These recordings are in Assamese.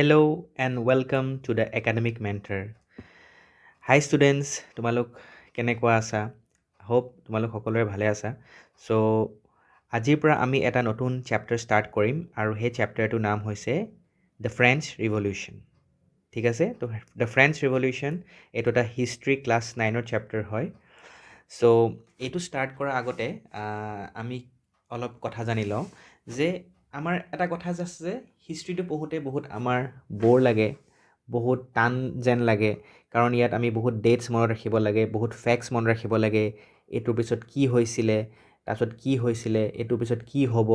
Hello and welcome to the Academic Mentor. Hi students, তোমালোক কেনেকুৱা আছা? Hope তোমালোক সকলোৰে ভালে আছা। So আজিৰ পৰা আমি এটা নতুন চেপ্টাৰ ষ্টাৰ্ট কৰিম আৰু সেই চেপ্টাৰটোৰ নাম হৈছে The French Revolution. ঠিক আছে? তো The French Revolution এইটো এটা হিষ্ট্ৰী ক্লাছ 9ৰ চেপ্টাৰ হয়। চ' এইটো ষ্টাৰ্ট কৰাৰ আগতে আমি অলপ কথা জানি লওঁ যে আমাৰ এটা কথা যে আছে যে হিষ্ট্ৰীটো পঢ়োঁতে বহুত আমাৰ ব'ৰ লাগে, বহুত টান যেন লাগে, কাৰণ ইয়াত আমি বহুত ডেটছ মনত ৰাখিব লাগে, বহুত ফেক্টছ মনত ৰাখিব লাগে, এইটোৰ পিছত কি হৈছিলে, তাৰপিছত কি হৈছিলে, এইটোৰ পিছত কি হ'ব।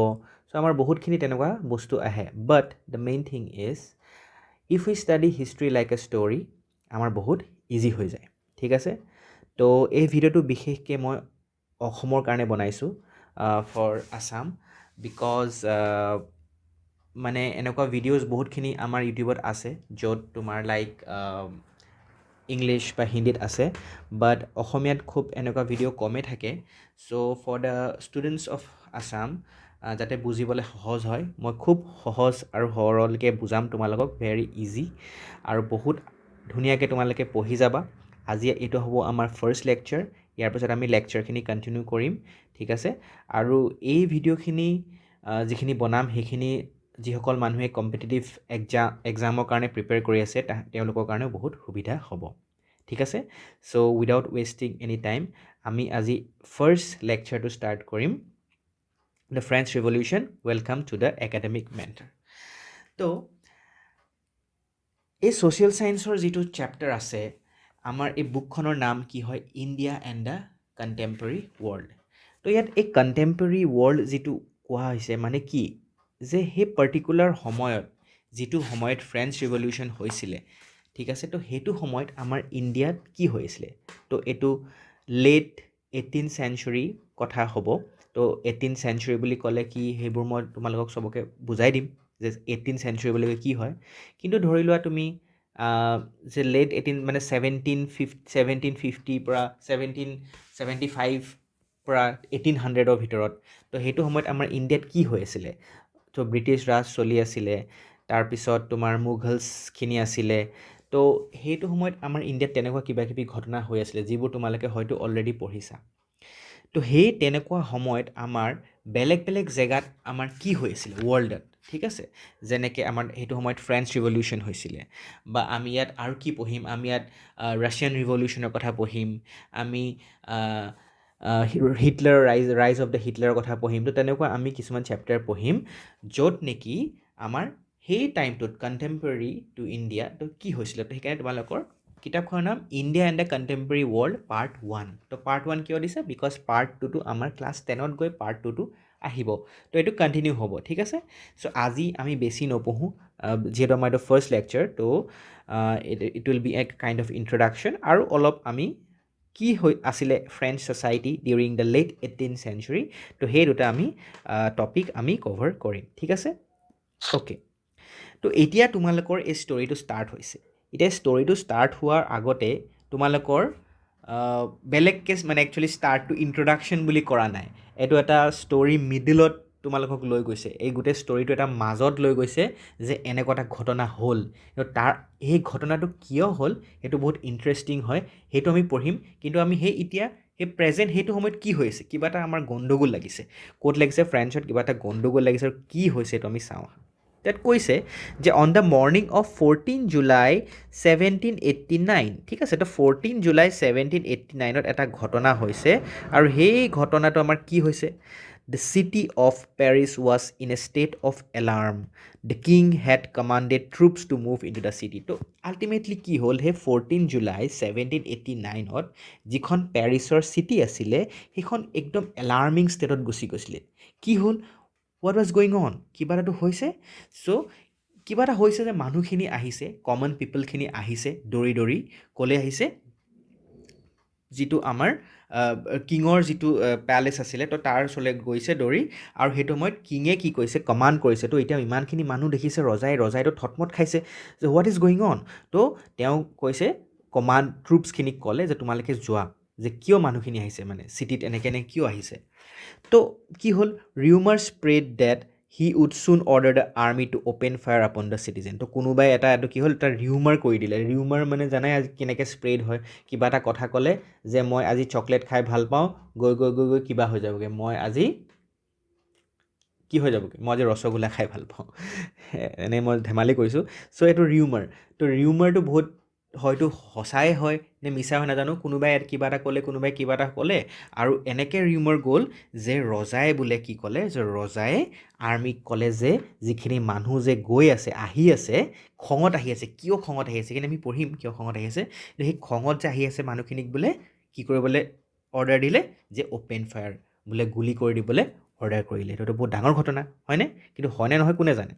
চ' আমাৰ বহুতখিনি তেনেকুৱা বস্তু আহে। But the main thing is if we study history like a story, আমাৰ বহুত ইজি হৈ যায়। ঠিক আছে? তো এই ভিডিঅ'টো বিশেষকৈ মই অসমৰ কাৰণে বনাইছোঁ ফৰ আছাম, বিকজ মানে এনেকুৱা ভিডিঅ'জ বহুতখিনি আমাৰ ইউটিউবত আছে য'ত তোমাৰ লাইক ইংলিছ বা হিন্দীত আছে, বাট অসমীয়াত খুব এনেকুৱা ভিডিঅ' কমেই থাকে। So' for the students of Assam, যাতে বুজিবলৈ সহজ হয়, মই খুব সহজ আৰু সৰলকৈ বুজাম তোমালোকক, ভেৰি ইজি আৰু বহুত ধুনীয়াকৈ তোমালোকে পঢ়ি যাবা। আজি এইটো হ'ব আমাৰ ফাৰ্ষ্ট লেকচাৰ, ইয়াৰ পিছত আমি লেকচাৰখিনি কণ্টিনিউ কৰিম। ঠিক আছে? আৰু এই ভিডিঅ'খিনি যিখিনি বনাম সেইখিনি যিসকল মানুহে কম্পিটিটিভ এক্সামৰ কাৰণে প্ৰিপেয়াৰ কৰি আছে তেওঁলোকৰ কাৰণেও বহুত সুবিধা হ'ব। ঠিক আছে? চ' উইদাউট ৱেষ্টিং এনি টাইম আমি আজি ফাৰ্ষ্ট লেকচাৰটো ষ্টাৰ্ট কৰিম। The French revolution, welcome to the academic mentor. তো এই ছ'চিয়েল ছায়েন্সৰ যিটো চেপ্টাৰ আছে, আমাৰ এই বুকখনৰ নাম কি হয়? India and the contemporary world. তো ইয়াত এই কণ্টেম্পৰেৰী ৱৰ্ল্ড যিটো কোৱা হৈছে মানে কি, যে সেই পাৰ্টিকুলাৰ সময়ত, যিটো সময়ত ফ্ৰেঞ্চ ৰিভলিউশ্যন হৈছিলে, ঠিক আছে, তো সেইটো সময়ত আমাৰ ইণ্ডিয়াত কি হৈছিলে? তো এইটো লেট 18th চেঞ্চুৰী কথা হ'ব। তো 18th চেঞ্চুৰী বুলি ক'লে কি, সেইবোৰ মই তোমালোকক চবকে বুজাই দিম যে 18th চেঞ্চুৰী বুলি কি হয়। কিন্তু ধৰি লোৱা তুমি যে লেট 18 মানে 1750 পৰা 1775 পৰা 1800ৰ ভিতৰত, তো সেইটো সময়ত আমাৰ ইণ্ডিয়াত কি হৈ আছিলে? তো ব্ৰিটিছ ৰাজ চলি আছিলে, তাৰপিছত তোমাৰ মোগলছখিনি আছিলে। তো সেইটো সময়ত আমাৰ ইণ্ডিয়াত তেনেকুৱা কিবা কিবি ঘটনা হৈ আছিলে যিবোৰ তোমালোকে হয়তো অলৰেডি পঢ়িছা। তো সেই তেনেকুৱা সময়ত আমাৰ বেলেগ বেলেগ জেগাত আমাৰ কি হৈ আছিলে ৱৰ্ল্ডত, ঠিক আছে? যেনেকৈ আমাৰ সেইটো সময়ত ফ্ৰেঞ্চ ৰিভলিউশ্যন হৈছিলে, বা আমি ইয়াত আৰু কি পঢ়িম? আমি ইয়াত ৰাছিয়ান ৰিভলিউশ্যনৰ কথা পঢ়িম, আমি হিটলাৰ ৰাইজ অফ দ্য হিটলাৰৰ কথা পঢ়িম। তো তেনেকুৱা আমি কিছুমান চেপ্টাৰ পঢ়িম য'ত নেকি আমাৰ সেই টাইমটোত কণ্টেম্পৰেৰী টু ইণ্ডিয়া তো কি হৈছিলে। তো সেইকাৰণে তোমালোকৰ কিতাপখনৰ নাম India and the contemporary world part 1। তো পাৰ্ট 1 কিয় দিছে? বিকজ পাৰ্ট 2টো আমাৰ ক্লাছ 10ত গৈ পাৰ্ট 2টো আহিব। তো এইটো কণ্টিনিউ হ'ব। ঠিক আছে? চ' আজি আমি বেছি নপঢ়োঁ, যিহেতু আমাৰ এইটো ফাৰ্ষ্ট লেকচাৰ। তো it will be a kind of introduction, আৰু অলপ আমি কি হৈ আছিলে French society during the late 18th century, তো সেই দুটা আমি টপিক আমি কভাৰ কৰিম। ঠিক আছে? অ'কে। তো এতিয়া তোমালোকৰ এই ষ্টৰিটো ষ্টাৰ্ট হৈছে। এতিয়া ষ্টৰিটো ষ্টাৰ্ট হোৱাৰ আগতে তোমালোকৰ বেলেগকৈ মানে একচুৱেলি ষ্টাৰ্টটো ইণ্ট্ৰডাকশ্যন বুলি কৰা নাই, এইটো এটা ষ্টৰি মিডিলত তোমালোকক লৈ গৈছে। এই গোটেই ষ্টৰিটো এটা মাজত লৈ গৈছে যে এনেকুৱা এটা ঘটনা হ'ল, কিন্তু সেই ঘটনাটো কিয় হ'ল সেইটো বহুত ইণ্টাৰেষ্টিং হয়, সেইটো আমি পঢ়িম। কিন্তু আমি এতিয়া সেই প্ৰেজেণ্ট সেইটো সময়ত কি হৈছে, কিবা এটা আমাৰ গণ্ডগোল লাগিছে, ক'ত লাগিছে? ফ্ৰেঞ্চত কিবা এটা গণ্ডগোল লাগিছে, আৰু কি হৈছে এইটো আমি চাওঁ। তাত কৈছে যে on the morning of 14 July 1789, ঠিক আছে? তো 14 জুলাই 1789ত এটা ঘটনা হৈছে, আৰু সেই ঘটনাটো আমাৰ কি হৈছে? The city of Paris was in a state of alarm. The king had commanded troops to move into the city. তো আল্টিমেটলি কি হ'ল? সেই 14 জুলাই 1789ত যিখন পেৰিছৰ চিটি আছিলে সেইখন একদম এলাৰ্মিং ষ্টেটত গুচি গৈছিলে। কি হ'ল? What was going on? কিবা এটাতো হৈছে। চ' কিবা এটা হৈছে যে মানুহখিনি আহিছে, কমন পিপলখিনি আহিছে দৌৰি দৌৰি। ক'লে আহিছে? যিটো আমাৰ কিঙৰ যিটো পেলেচ আছিলে, তো তাৰ ওচৰলৈ গৈছে দৌৰি, আৰু সেইটো সময়ত কিঙে কি কৰিছে? কমাণ্ড কৰিছে। তো এতিয়া ইমানখিনি মানুহ দেখিছে, ৰজাইতো থটমত খাইছে যে হোৱাট ইজ গয়িং অন। তো তেওঁ কৈছে, কমাণ্ড ট্ৰুপছখিনিক ক'লে যে তোমালোকে যোৱা, যে কিয় মানুহখিনি আহিছে, মানে চিটিত এনেকৈ কিয় আহিছে। তো কি হ'ল? Rumour spread that he would soon order the army to open fire upon the citizen. তো কোনোবাই এইটো কি হ'ল, এটা ৰিউমাৰ কৰি দিলে। ৰিউমাৰ মানে জানাই আজি কেনেকৈ স্প্ৰেড হয়। কিবা এটা কথা ক'লে যে মই আজি চকলেট খাই ভাল পাওঁ, গৈ গৈ গৈ গৈ কিবা হৈ যাবগৈ, মই আজি কি হৈ যাবগৈ, মই আজি ৰসগোল্লা খাই ভাল পাওঁ। এনেই মই ধেমালি কৰিছোঁ। চ' এইটো ৰিউমাৰ। তো ৰিউমাৰটো বহুত হয়তো সঁচাই হয় নে মিছা হয় নাজানো। কোনোবাই কিবা এটা ক'লে, কোনোবাই কিবা এটা ক'লে, আৰু এনেকৈ ৰিউমাৰ গ'ল যে ৰজাই বোলে কি ক'লে, যে ৰজাই আৰ্মিক ক'লে যে যিখিনি মানুহ যে গৈ আছে, আহি আছে, খঙত আহি আছে। কিয় খঙত আহি আছে কিন্তু আমি পঢ়িম কিয় খঙত আহি আছে। সেই খঙত যে আহি আছে মানুহখিনিক বোলে কি কৰিবলৈ অৰ্ডাৰ দিলে, যে অ'পেন ফায়াৰ, বোলে গুলি কৰি দিবলৈ অৰ্ডাৰ কৰিলে। এইটো বহুত ডাঙৰ ঘটনা হয়নে? কিন্তু হয়নে নহয় কোনে জানে।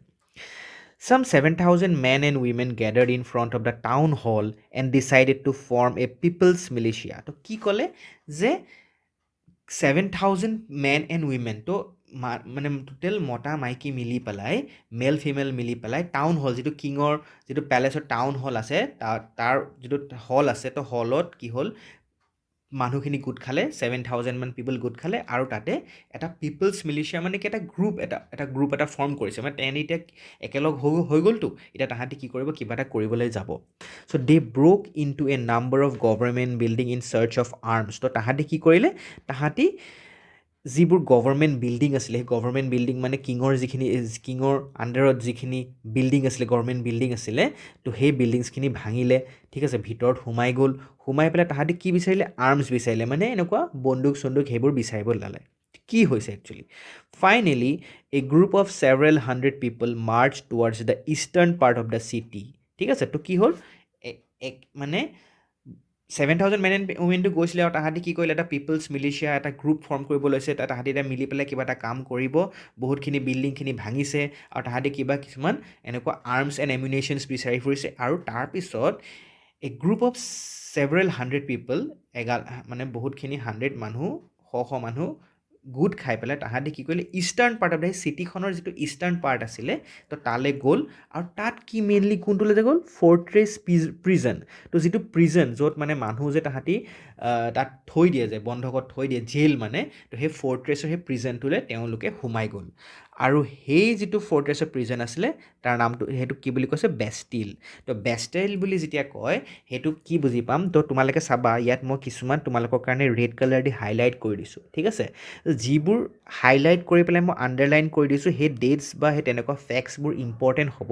Some 7,000 men and women gathered in front of the town hall and decided to form a people's militia. তো কি ক'লে যে 7,000 men and women, তো মানে টোটেল মতা মাইকী মিলি পেলাই, মেল ফিমেল মিলি পেলাই টাউন হল, যিটো কিঙৰ যিটো পেলেচৰ টাউন হল আছে, তাৰ যিটো হল আছে, তো হলত কি হ'ল, মানুহখিনি গোট খালে, 7,000 মান পিপল গোট খালে, আৰু তাতে এটা পিপলছ মিলিচিয়া মানে কি এটা গ্ৰুপ এটা ফৰ্ম কৰিছে। মানে তেহেঁতি এতিয়া একেলগ হৈ গ'লতো, এতিয়া তাহাঁতি কি কৰিব, কিবা এটা কৰিবলৈ যাব। So' they broke into a number of government building in search of arms. তো তাহাঁতি কি কৰিলে, তাহাঁতি যিবোৰ গভৰ্ণমেণ্ট বিল্ডিং আছিলে, সেই গভৰ্ণমেণ্ট বিল্ডিং মানে কিঙৰ আণ্ডাৰত যিখিনি বিল্ডিং আছিলে, গভৰ্ণমেণ্ট বিল্ডিং আছিলে, তো সেই বিল্ডিংছখিনি ভাঙিলে। ঠিক আছে, ভিতৰত সোমাই গ'ল। সোমাই পেলাই তাহাঁতি কি বিচাৰিলে, আৰ্মছ বিচাৰিলে, মানে এনেকুৱা বন্দুক চন্দুক সেইবোৰ বিচাৰিব ল'লে। কি হৈছে actually, finally A group of several hundred people March towards the eastern part of the city. ঠিক আছে, তো কি হ'ল, মানে 7,000 মেন এণ্ড উমেনটো গৈছিলে, আৰু তাহাঁতি কি কৰিলে, এটা পিপলছ মিলিচিয়া এটা গ্ৰুপ ফৰ্ম কৰিব লৈছে। তাহাঁতি এতিয়া মিলি পেলাই কিবা এটা কাম কৰিব। বহুতখিনি বিল্ডিংখিনি ভাঙিছে, আৰু তাহাঁতি কিছুমান এনেকুৱা আৰ্মছ এণ্ড এমিউনেশ্যনছ বিচাৰি ফুৰিছে। আৰু তাৰপিছত এ গ্ৰুপ অফ ছেভাৰেল হাণ্ড্ৰেড পিপল, মানে বহুতখিনি 100 মানুহ, শ মানুহ গোট খাই পেলাই তাহাঁতি কি কৰিলে, ইষ্টাৰ্ণ পাৰ্ট অফ দ্য চিটিখনৰ যিটো ইষ্টাৰ্ণ পাৰ্ট আছিলে, তো তালৈ গ'ল। আৰু তাত কি মেইনলি কোনটোলৈ যে গ'ল, ফৰ্ট্ৰেছ প্ৰিজন। তো যিটো প্ৰিজন, য'ত মানে মানুহ যে তাহাঁতি তাত থৈ দিয়ে, যে বন্ধকত থৈ দিয়ে, জেইল মানে, তো সেই ফৰ্ট্ৰেছৰ সেই প্ৰিজনটোলৈ তেওঁলোকে সোমাই গ'ল। আৰু সেই যিটো ফৰ্ট্ৰেছৰ প্ৰিজন আছিলে, তাৰ নামটো সেইটো কি বুলি কৈছে, বেষ্টিল। তো বেষ্টিল বুলি যেতিয়া কয়, সেইটো কি বুজি পাম, তো তোমালোকে চাবা, ইয়াত মই কিছুমান তোমালোকৰ কাৰণে ৰেড কালাৰ দি হাইলাইট কৰি দিছোঁ। ঠিক আছে, যিবোৰ হাইলাইট কৰি পেলাই মই আণ্ডাৰলাইন কৰি দিছোঁ, সেই ডেটছ বা সেই তেনেকুৱা ফেক্টছবোৰ ইম্পৰ্টেণ্ট হ'ব।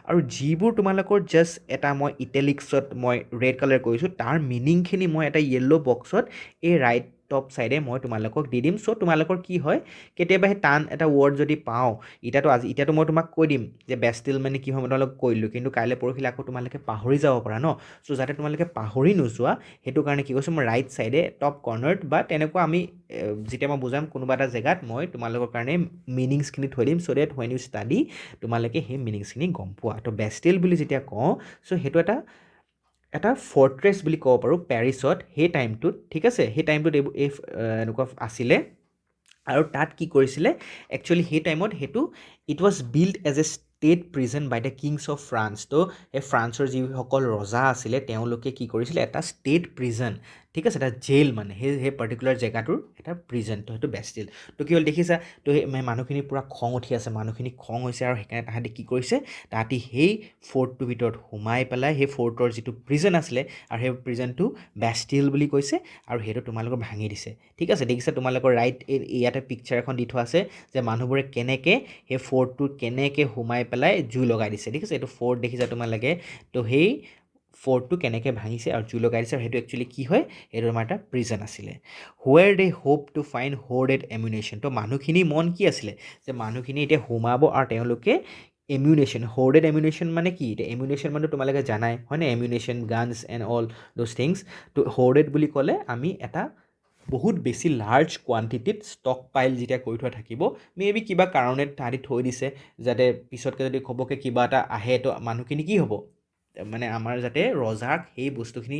আৰু যিবোৰ তোমালোকৰ জাষ্ট এটা মই ইটেলিক্সত মই ৰেড কালাৰ কৰিছোঁ, তাৰ মিনিংখিনি মই এটা য়েল্ল' বক্সত এই ৰাইট টপ ছাইডে মই তোমালোকক দি দিম। চ' তোমালোকৰ কি হয়, কেতিয়াবা সেই টান এটা ৱৰ্ড যদি পাওঁ, এতিয়াতো মই তোমাক কৈ দিম যে বেষ্টিল মানে কি হয়, মই তোমালোকক কৈ দিলোঁ, কিন্তু কাইলৈ পৰহিলৈ আকৌ তোমালোকে পাহৰি যাব পাৰা ন। চ' যাতে তোমালোকে পাহৰি নোযোৱা, সেইটো কাৰণে কি কৈছোঁ, মই ৰাইট ছাইডে টপ কৰ্নাৰত বা তেনেকুৱা আমি যেতিয়া মই বুজাম কোনোবা এটা জেগাত, মই তোমালোকৰ কাৰণে মিনিংছখিনি থৈ দিম, চ' ডেট ৱেন ইউ ষ্টাডি তোমালোকে সেই মিনিংছখিনি গম পোৱা। তো বেষ্টিল বুলি যেতিয়া কওঁ, চ' সেইটো এটা ফৰ্ট্ৰেছ বুলি ক'ব পাৰোঁ পেৰিছত সেই টাইমটোত। ঠিক আছে, সেই টাইমটোত এনেকুৱা আছিলে। আৰু তাত কি কৰিছিলে, একচুৱেলি সেই টাইমত সেইটো it was build as a state prison by the kings of France. So এই ফ্ৰান্সৰ যিসকল ৰজা আছিলে, তেওঁলোকে কি কৰিছিলে, এটা ষ্টেট প্ৰিজন, ঠিক আছে, এটা জেইল, মানে সেই পাৰ্টিকুলাৰ জেগাটোৰ এটা প্ৰিজন। তো সেইটো বেষ্টিল। তো কি হ'ল দেখিছা, তো সেই মানুহখিনি পূৰা খং উঠি আছে, মানুহখিনি খং হৈছে, আৰু সেইকাৰণে তাহাঁতি কি কৰিছে, তাহাঁতি সেই ফৰ্টটোৰ ভিতৰত সোমাই পেলাই সেই ফৰ্টৰ যিটো প্ৰিজন আছিলে, আৰু সেই প্ৰিজনটো বেষ্টিল বুলি কৈছে, আৰু সেইটো তোমালোকৰ ভাঙি দিছে। ঠিক আছে, দেখিছা তোমালোকৰ ৰাইট ইয়াতে পিকচাৰ এখন দি থোৱা আছে, যে মানুহবোৰে কেনেকৈ সেই ফৰ্টটোত কেনেকৈ সোমাই পেলাই জুই লগাই দিছে। ঠিক আছে, এইটো ফৰ্ট দেখিছা তোমালোকে, তো সেই ফৰ্টটো কেনেকৈ ভাঙিছে আৰু জুই লগাই দিছে, আৰু সেইটো একচুৱেলি কি হয়, সেইটো আমাৰ এটা প্ৰিজন আছিলে। Where they hope to find hoarded ammunition. তো মানুহখিনি মন কি আছিলে, যে মানুহখিনি এতিয়া সোমাব, আৰু তেওঁলোকে এমিউনেশ্যন, হোৰ্ডেড এমিউনেশ্যন মানে কি, এতিয়া এমিউনেশ্যন মানে তোমালোকে জানাই হয়নে, ammunition, guns and all those things. তো হোৰ্ডেড বুলি ক'লে আমি এটা বহুত বেছি লাৰ্জ কোৱান্টিটিত ষ্টক পাইল যেতিয়া কৰি থোৱা থাকিব, মেবি কিবা কাৰণত তাহাঁতি থৈ দিছে, যাতে পিছতকৈ যদি ঘপককৈ কিবা এটা আহে, তো মানুহখিনি কি হ'ব, মানে আমাৰ যাতে ৰজাক সেই বস্তুখিনি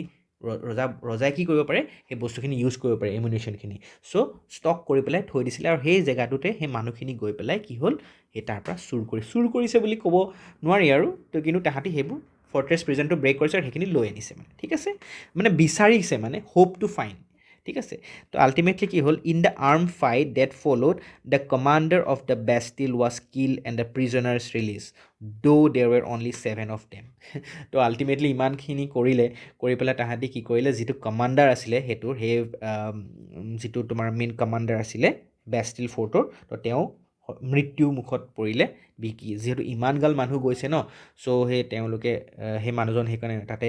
ৰজাই কি কৰিব পাৰে, সেই বস্তুখিনি ইউজ কৰিব পাৰে, এমিউনেশ্যনখিনি। চ' ষ্টক কৰি পেলাই থৈ দিছিলে, আৰু সেই জেগাটোতে সেই মানুহখিনি গৈ পেলাই কি হ'ল, সেই তাৰ পৰা চুৰ কৰিছে বুলি ক'ব নোৱাৰি আৰু, তো কিন্তু তাহাঁতি সেইবোৰ ফৰ্ট্ৰেছ প্ৰিজনটো ব্ৰেক কৰিছে, আৰু সেইখিনি লৈ আনিছে মানে। ঠিক আছে, মানে বিচাৰিছে, মানে হোপ টু ফাইণ্ড। ঠিক আছে তো আল্টিমেটলি কি হ'ল in the arm fight that followed the commander of the Bastille was kill and the prisoners release there were only 7 of them তো আল্টিমেটলি ইমানখিনি কৰি পেলাই তাহাঁতি কি কৰিলে যিটো কমাণ্ডাৰ আছিলে সেইটোৰ সেই যিটো তোমাৰ মেইন কমাণ্ডাৰ আছিলে বেষ্টিল ফৰ্টৰ তো তেওঁ মৃত্যু মুখত পৰিলে যিহেতু ইমানগাল মানুহ গৈছে ন চ' সেই তেওঁলোকে সেই মানুহজন সেইকাৰণে তাতে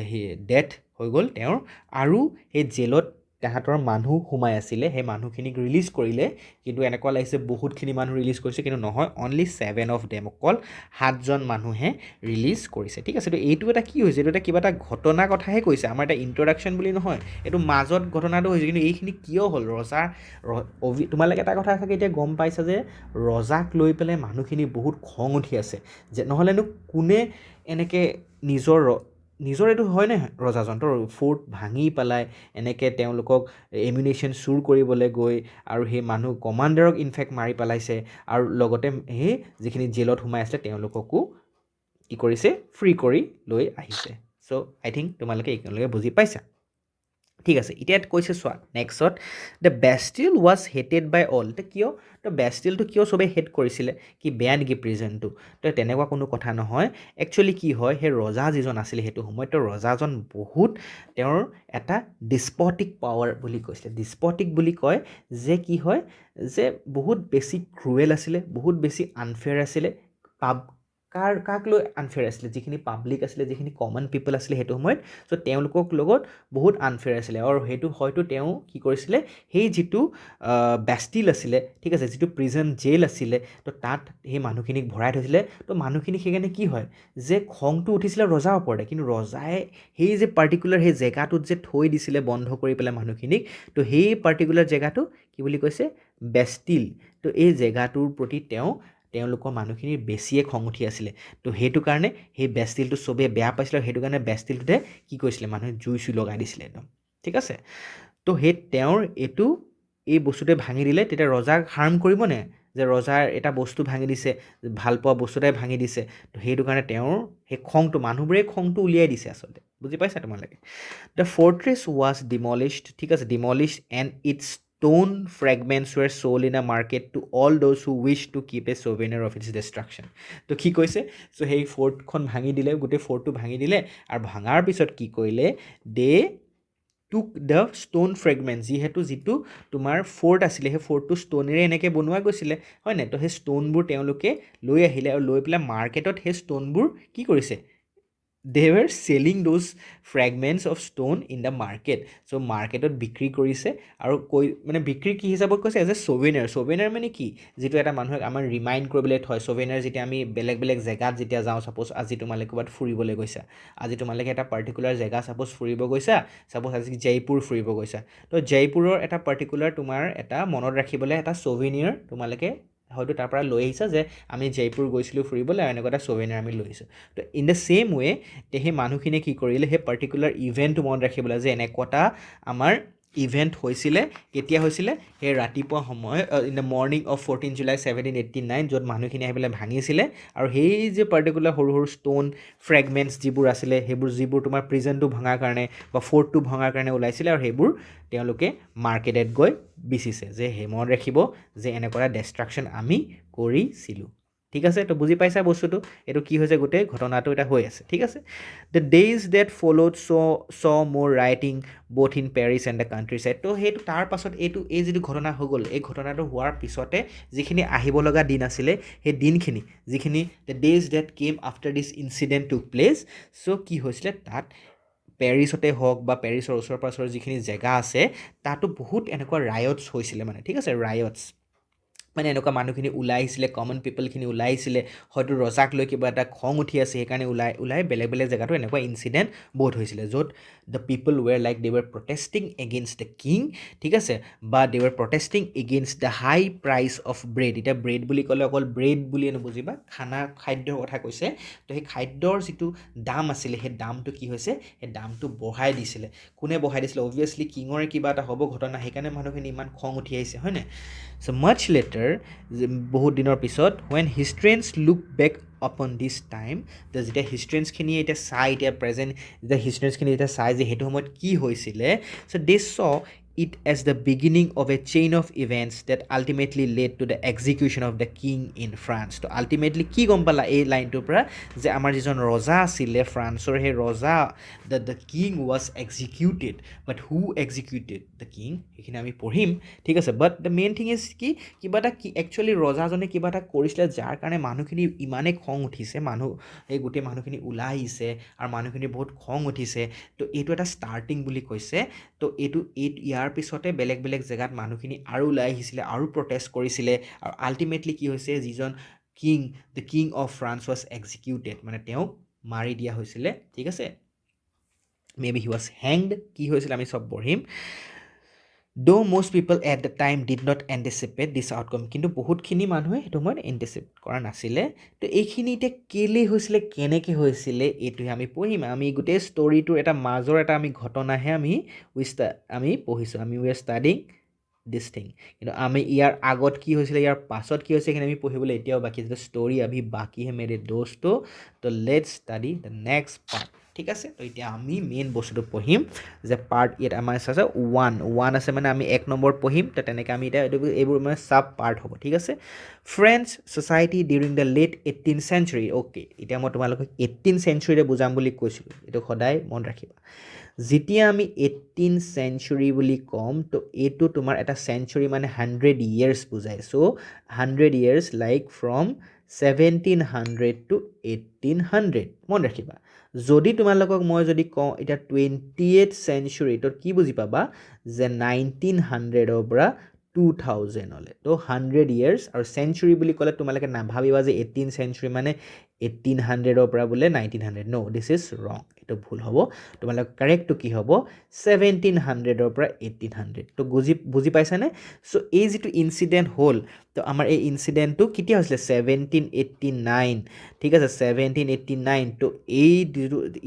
সেই ডেথ হৈ গ'ল তেওঁৰ আৰু সেই জেলত তাহাঁতৰ মানুহ সোমাই আছিলে সেই মানুহখিনিক ৰিলিজ কৰিলে কিন্তু এনেকুৱা লাগিছে বহুতখিনি মানুহ ৰিলিজ কৰিছে কিন্তু নহয় অনলি 7 অফ দেম অকল 7জন মানুহে ৰিলিজ কৰিছে ঠিক আছে তো এইটো এটা কি হৈছে এইটো এটা কিবা এটা ঘটনা কথাহে কৈছে আমাৰ এটা ইন্ট্ৰডাকশ্যন বুলি নহয় এইটো মাজত ঘটনাটো হৈছে কিন্তু এইখিনি কিয় হ'ল ৰজাৰ তোমালোকে এটা কথা চাগে এতিয়া গম পাইছা যে ৰজাক লৈ পেলাই মানুহখিনি বহুত খং উঠি আছে যে নহ'লেনো কোনে এনেকৈ নিজৰ এইটো হয়নে ৰজাজনটোৰ ফৰ্ট ভাঙি পেলাই এনেকৈ তেওঁলোকক এমিউনিশ্যন চুৰ কৰিবলৈ গৈ আৰু সেই মানুহ কমাণ্ডাৰক ইনফেক্ট মাৰি পেলাইছে আৰু লগতে সেই যিখিনি জেলত সোমাই আছিলে তেওঁলোককো কি কৰিছে ফ্ৰী কৰি লৈ আহিছে চ' আই থিংক তোমালোকে একেলগে বুজি পাইছা ঠিক আছে এতিয়া কৈছে চোৱা next the Bastille was hated by all so কিয় তো বেষ্টিলটো কিয় চবেই হেট কৰিছিলে কি বেয়া নেকি প্ৰিজনটো তো তেনেকুৱা কোনো কথা নহয় একচুৱেলি কি হয় সেই ৰজা যিজন আছিলে সেইটো সময়ত তো ৰজাজন বহুত তেওঁৰ এটা ডিস্পটিক পাৱাৰ বুলি কৈছিলে ডিস্পটিক বুলি কয় যে কি হয় যে বহুত বেছি ক্ৰুৱেল আছিলে বহুত বেছি আনফেয়াৰ আছিলে কাক লৈ আনফেয়াৰ আছিলে যিখিনি পাব্লিক আছিলে যিখিনি কমন পিপল আছিলে সেইটো সময়ত চ' তেওঁলোকক লগত বহুত আনফেয়াৰ আছিলে আৰু সেইটো হয়তো তেওঁ কি কৰিছিলে সেই যিটো বেষ্টিল আছিলে ঠিক আছে যিটো প্ৰিজন জেইল আছিলে তো তাত সেই মানুহখিনিক ভৰাই থৈছিলে তো মানুহখিনি সেইকাৰণে কি হয় যে খংটো উঠিছিলে ৰজাৰ ওপৰতে কিন্তু ৰজাই সেই যে পাৰ্টিকুলাৰ সেই জেগাটোত যে থৈ দিছিলে বন্ধ কৰি পেলাই মানুহখিনিক তো সেই পাৰ্টিকুলাৰ জেগাটো কি বুলি কৈছে বেষ্টিল তো এই জেগাটোৰ প্ৰতি তেওঁলোকৰ মানুহখিনিৰ বেছিয়ে খং উঠি আছিলে তো সেইটো কাৰণে সেই বেষ্টিলটো চবেই বেয়া পাইছিলে আৰু সেইটো কাৰণে বেষ্টিলটোতে কি কৰিছিলে মানুহে জুই লগাই দিছিলে একদম ঠিক আছে তো সেই তেওঁৰ এই বস্তুটোৱে ভাঙি দিলে তেতিয়া ৰজাক হাৰ্ম কৰিবনে যে ৰজাৰ এটা বস্তু ভাঙি দিছে ভাল পোৱা বস্তু এটাই ভাঙি দিছে তো সেইটো কাৰণে তেওঁৰ সেই খংটো মানুহবোৰে খংটো উলিয়াই দিছে আচলতে বুজি পাইছা তোমালোকে দ্য ফৰ্ট্ৰেছ ৱাজ ডিমলিছড ঠিক আছে demolished and its stone fragments were sold in a market to all those who wish to keep a souvenir of its destruction তো কি কৈছে চ' সেই ফৰ্টখন ভাঙি দিলে গোটেই ফৰ্টটো ভাঙি দিলে আৰু ভাঙাৰ পিছত কি কৰিলে দে টুক দ্য ষ্ট'ন ফ্ৰেগমেণ্ট যিটো তোমাৰ ফৰ্ট আছিলে সেই ফৰ্টটো ষ্ট'নেৰে এনেকৈ বনোৱা গৈছিলে হয় নাই তো সেই ষ্ট'নবোৰ তেওঁলোকে লৈ আহিলে আৰু লৈ পেলাই মাৰ্কেটত সেই ষ্ট'নবোৰ কি কৰিছে they were selling those fragments of stone in the market so marketত বিক্ৰী কৰিছে আৰু মানে বিক্ৰী কি হিচাপত কৈছে এজ এ souvenir মানে কি যিটো এটা মানুহক আমাৰ ৰিমাইণ্ড কৰিবলৈ থয় souvenir যেতিয়া আমি বেলেগ জেগাত যেতিয়া যাওঁ ছাপ'জ আজি তোমালোকে ক'ৰবাত ফুৰিবলৈ গৈছা আজি তোমালোকে এটা পাৰ্টিকুলাৰ জেগা ছাপ'জ ফুৰিব গৈছা ছাপ'জ আজি জয়পুৰ ফুৰিব গৈছা তো জয়পুৰৰ এটা পাৰ্টিকুলাৰ তোমাৰ এটা মনত ৰাখিবলৈ এটা souvenir তোমালোকে হয়তো তাৰ পৰা লৈ আহিছা যে আমি জয়পুৰ গৈছিলোঁ ফুৰিবলৈ আৰু এনেকুৱা এটা souvenir আমি লৈ আহিছোঁ তো ইন দ্য ছেইম ৱে সেই মানুহখিনিয়ে কি কৰিলে সেই পাৰ্টিকুলাৰ ইভেণ্টটো মনত ৰাখিবলৈ যে এনেকুৱা আমাৰ ইভেণ্ট হৈছিলে কেতিয়া হৈছিলে সেই ৰাতিপুৱা সময় in the morning of 14 July 1789 য'ত মানুহখিনি আহি পেলাই ভাঙিছিলে আৰু সেই যে পাৰ্টিকুলাৰ সৰু ষ্ট'ন ফ্ৰেগমেণ্টছ যিবোৰ আছিলে যিবোৰ তোমাৰ প্ৰিজনটো ভঙাৰ কাৰণে বা ফৰ্টটো ভঙাৰ কাৰণে ওলাইছিলে আৰু সেইবোৰ তেওঁলোকে মাৰ্কেটত গৈ বেচিছে যে মনত ৰাখিব যে এনেকুৱা ডেষ্ট্ৰাকশ্যন আমি কৰিছিলোঁ ঠিক আছে তো বুজি পাইছা বস্তুটো এইটো কি হৈছে গোটেই ঘটনাটো এটা হৈ আছে ঠিক আছে দ্য ডেইজ ডেট ফ'ল'ড চ মোৰ writing both in Paris and the countryside তো সেইটো তাৰ পাছত এই যিটো ঘটনা হৈ গ'ল এই ঘটনাটো হোৱাৰ পিছতে যিখিনি আহিব লগা দিন আছিলে সেই দিনখিনি যিখিনি the days that came after this incident took place so' কি হৈছিলে তাত পেৰিছতে হওক বা পেৰিছৰ ওচৰ পাছৰ যিখিনি জেগা আছে তাতো বহুত এনেকুৱা ৰায়টছ হৈছিলে মানে ঠিক আছে ৰায়টছ মানে এনেকুৱা মানুহখিনি ওলাই আহিছিলে কমন পিপলখিনি ওলাই আহিছিলে হয়তো ৰজাক লৈ কিবা এটা খং উঠি আছে সেইকাৰণে ওলাই বেলেগ জেগাতো এনেকুৱা ইনচিডেণ্ট বহুত হৈছিলে য'ত the people were like they were protesting against the king ঠিক আছে বা they were protesting against the high price of bread এতিয়া ব্ৰেড বুলি ক'লে অকল ব্ৰেড বুলিয়ে নুবুজিবা খাদ্যৰ কথা কৈছে তো সেই খাদ্যৰ যিটো দাম আছিলে সেই দামটো কি হৈছে সেই দামটো বঢ়াই দিছিলে কোনে বঢ়াই দিছিলে অবভিয়াছলি কিঙৰে কিবা এটা হ'ব ঘটনা সেইকাৰণে মানুহখিনি ইমান খং উঠি আহিছে হয়নে চ' মাছ লেটাৰ বহুত দিনৰ পিছত when historians look back upon this time যেতিয়া হিষ্ট্ৰিয়ানছখিনি এতিয়া চাই এতিয়া প্ৰেজেণ্ট যেতিয়া হিষ্ট্ৰিয়ানছখিনি এতিয়া চাই যে সেইটো সময়ত কি হৈছিলে so they saw it as the beginning of a chain of events that ultimately led to the execution of the king in France. তো ultimately কি গম পালা এই লাইনটোৰ পৰা যে আমাৰ যিজন ৰজা আছিলে ফ্ৰান্সৰ সেই ৰজা the king was executed but who executed the king সেইখিনি আমি পঢ়িম ঠিক আছে but the main thing is কি কিবা এটা কি একচুৱেলি ৰজাজনে কিবা এটা কৰিছিলে যাৰ কাৰণে মানুহখিনি ইমানেই খং উঠিছে এই গোটেই মানুহখিনি ওলাই আহিছে আৰু মানুহখিনি বহুত খং উঠিছে তো এইটো এটা ষ্টাৰ্টিং বুলি কৈছে তো ইয়াৰ পিছতে বেলেগ বেলেগ জেগাত মানুহখিনি আৰু ওলাই আহিছিলে আৰু প্ৰটেষ্ট কৰিছিলে আৰু আল্টিমেটলি কি হৈছে যিজন the king of France was executed মানে তেওঁক মাৰি দিয়া হৈছিলে ঠিক আছে মেবি হি ৱাজ হেংড কি হৈছিলে আমি চব পঢ়িম though most people at the time did not anticipate this outcome কিন্তু বহুতখিনি মানুহে সেইটো সময়ত এণ্টিচিপেট কৰা নাছিলে তো এইখিনি এতিয়া কেলে হৈছিলে কেনেকৈ হৈছিলে এইটোহে আমি পঢ়িম আমি গোটেই ষ্টৰিটোৰ এটা মাজৰ এটা আমি ঘটনাহে আমি পঢ়িছোঁ আমি we are studying this thing কিন্তু আমি ইয়াৰ আগত কি হৈছিলে ইয়াৰ পাছত কি হৈছে সেইখিনি আমি পঢ়িবলৈ এতিয়াও বাকী আছে ষ্টৰি আমি বাকী হে মেৰে দোস্ত তো let's study the next part ঠিক আছে তো এতিয়া আমি মেইন বস্তুটো পঢ়িম যে পাৰ্ট ইয়াত আমাৰ আছে ওৱান আছে মানে আমি 1 নম্বৰ পঢ়িম তো তেনেকৈ আমি এতিয়া এইবোৰ মানে চাব পাৰ্ট হ'ব ঠিক আছে French society during the late 18th century okay এতিয়া মই তোমালোকক 18th centuryৰে বুজাম বুলি কৈছিলোঁ এইটো সদায় মনত ৰাখিবা যেতিয়া আমি 18th century বুলি ক'ম তো এইটো তোমাৰ এটা চেঞ্চুৰী মানে 100 years বুজায় চ' 100 years লাইক ফ্ৰম 1700 to 1800 মনত ৰাখিবা যদি তোমালোকক মই যদি কওঁ এতিয়া 20th century তো কি বুজি পাবা যে 1900ৰ পৰা 2000লৈ তো 100 years আৰু চেঞ্চুৰী বুলি ক'লে তোমালোকে নাভাবিবা যে 18th century মানে 1800ৰ পৰা বোলে 1900 নো দিছ ইজ ৰং এইটো ভুল হ'ব তোমালোকৰ কাৰেক্টটো কি হ'ব 1700ৰ পৰা 1800 তো বুজি পাইছানে চ' এই যিটো ইনচিডেণ্ট হ'ল তো আমাৰ এই ইনচিডেণ্টটো কেতিয়া হৈছিলে 1789 ঠিক আছে 1789 তো এই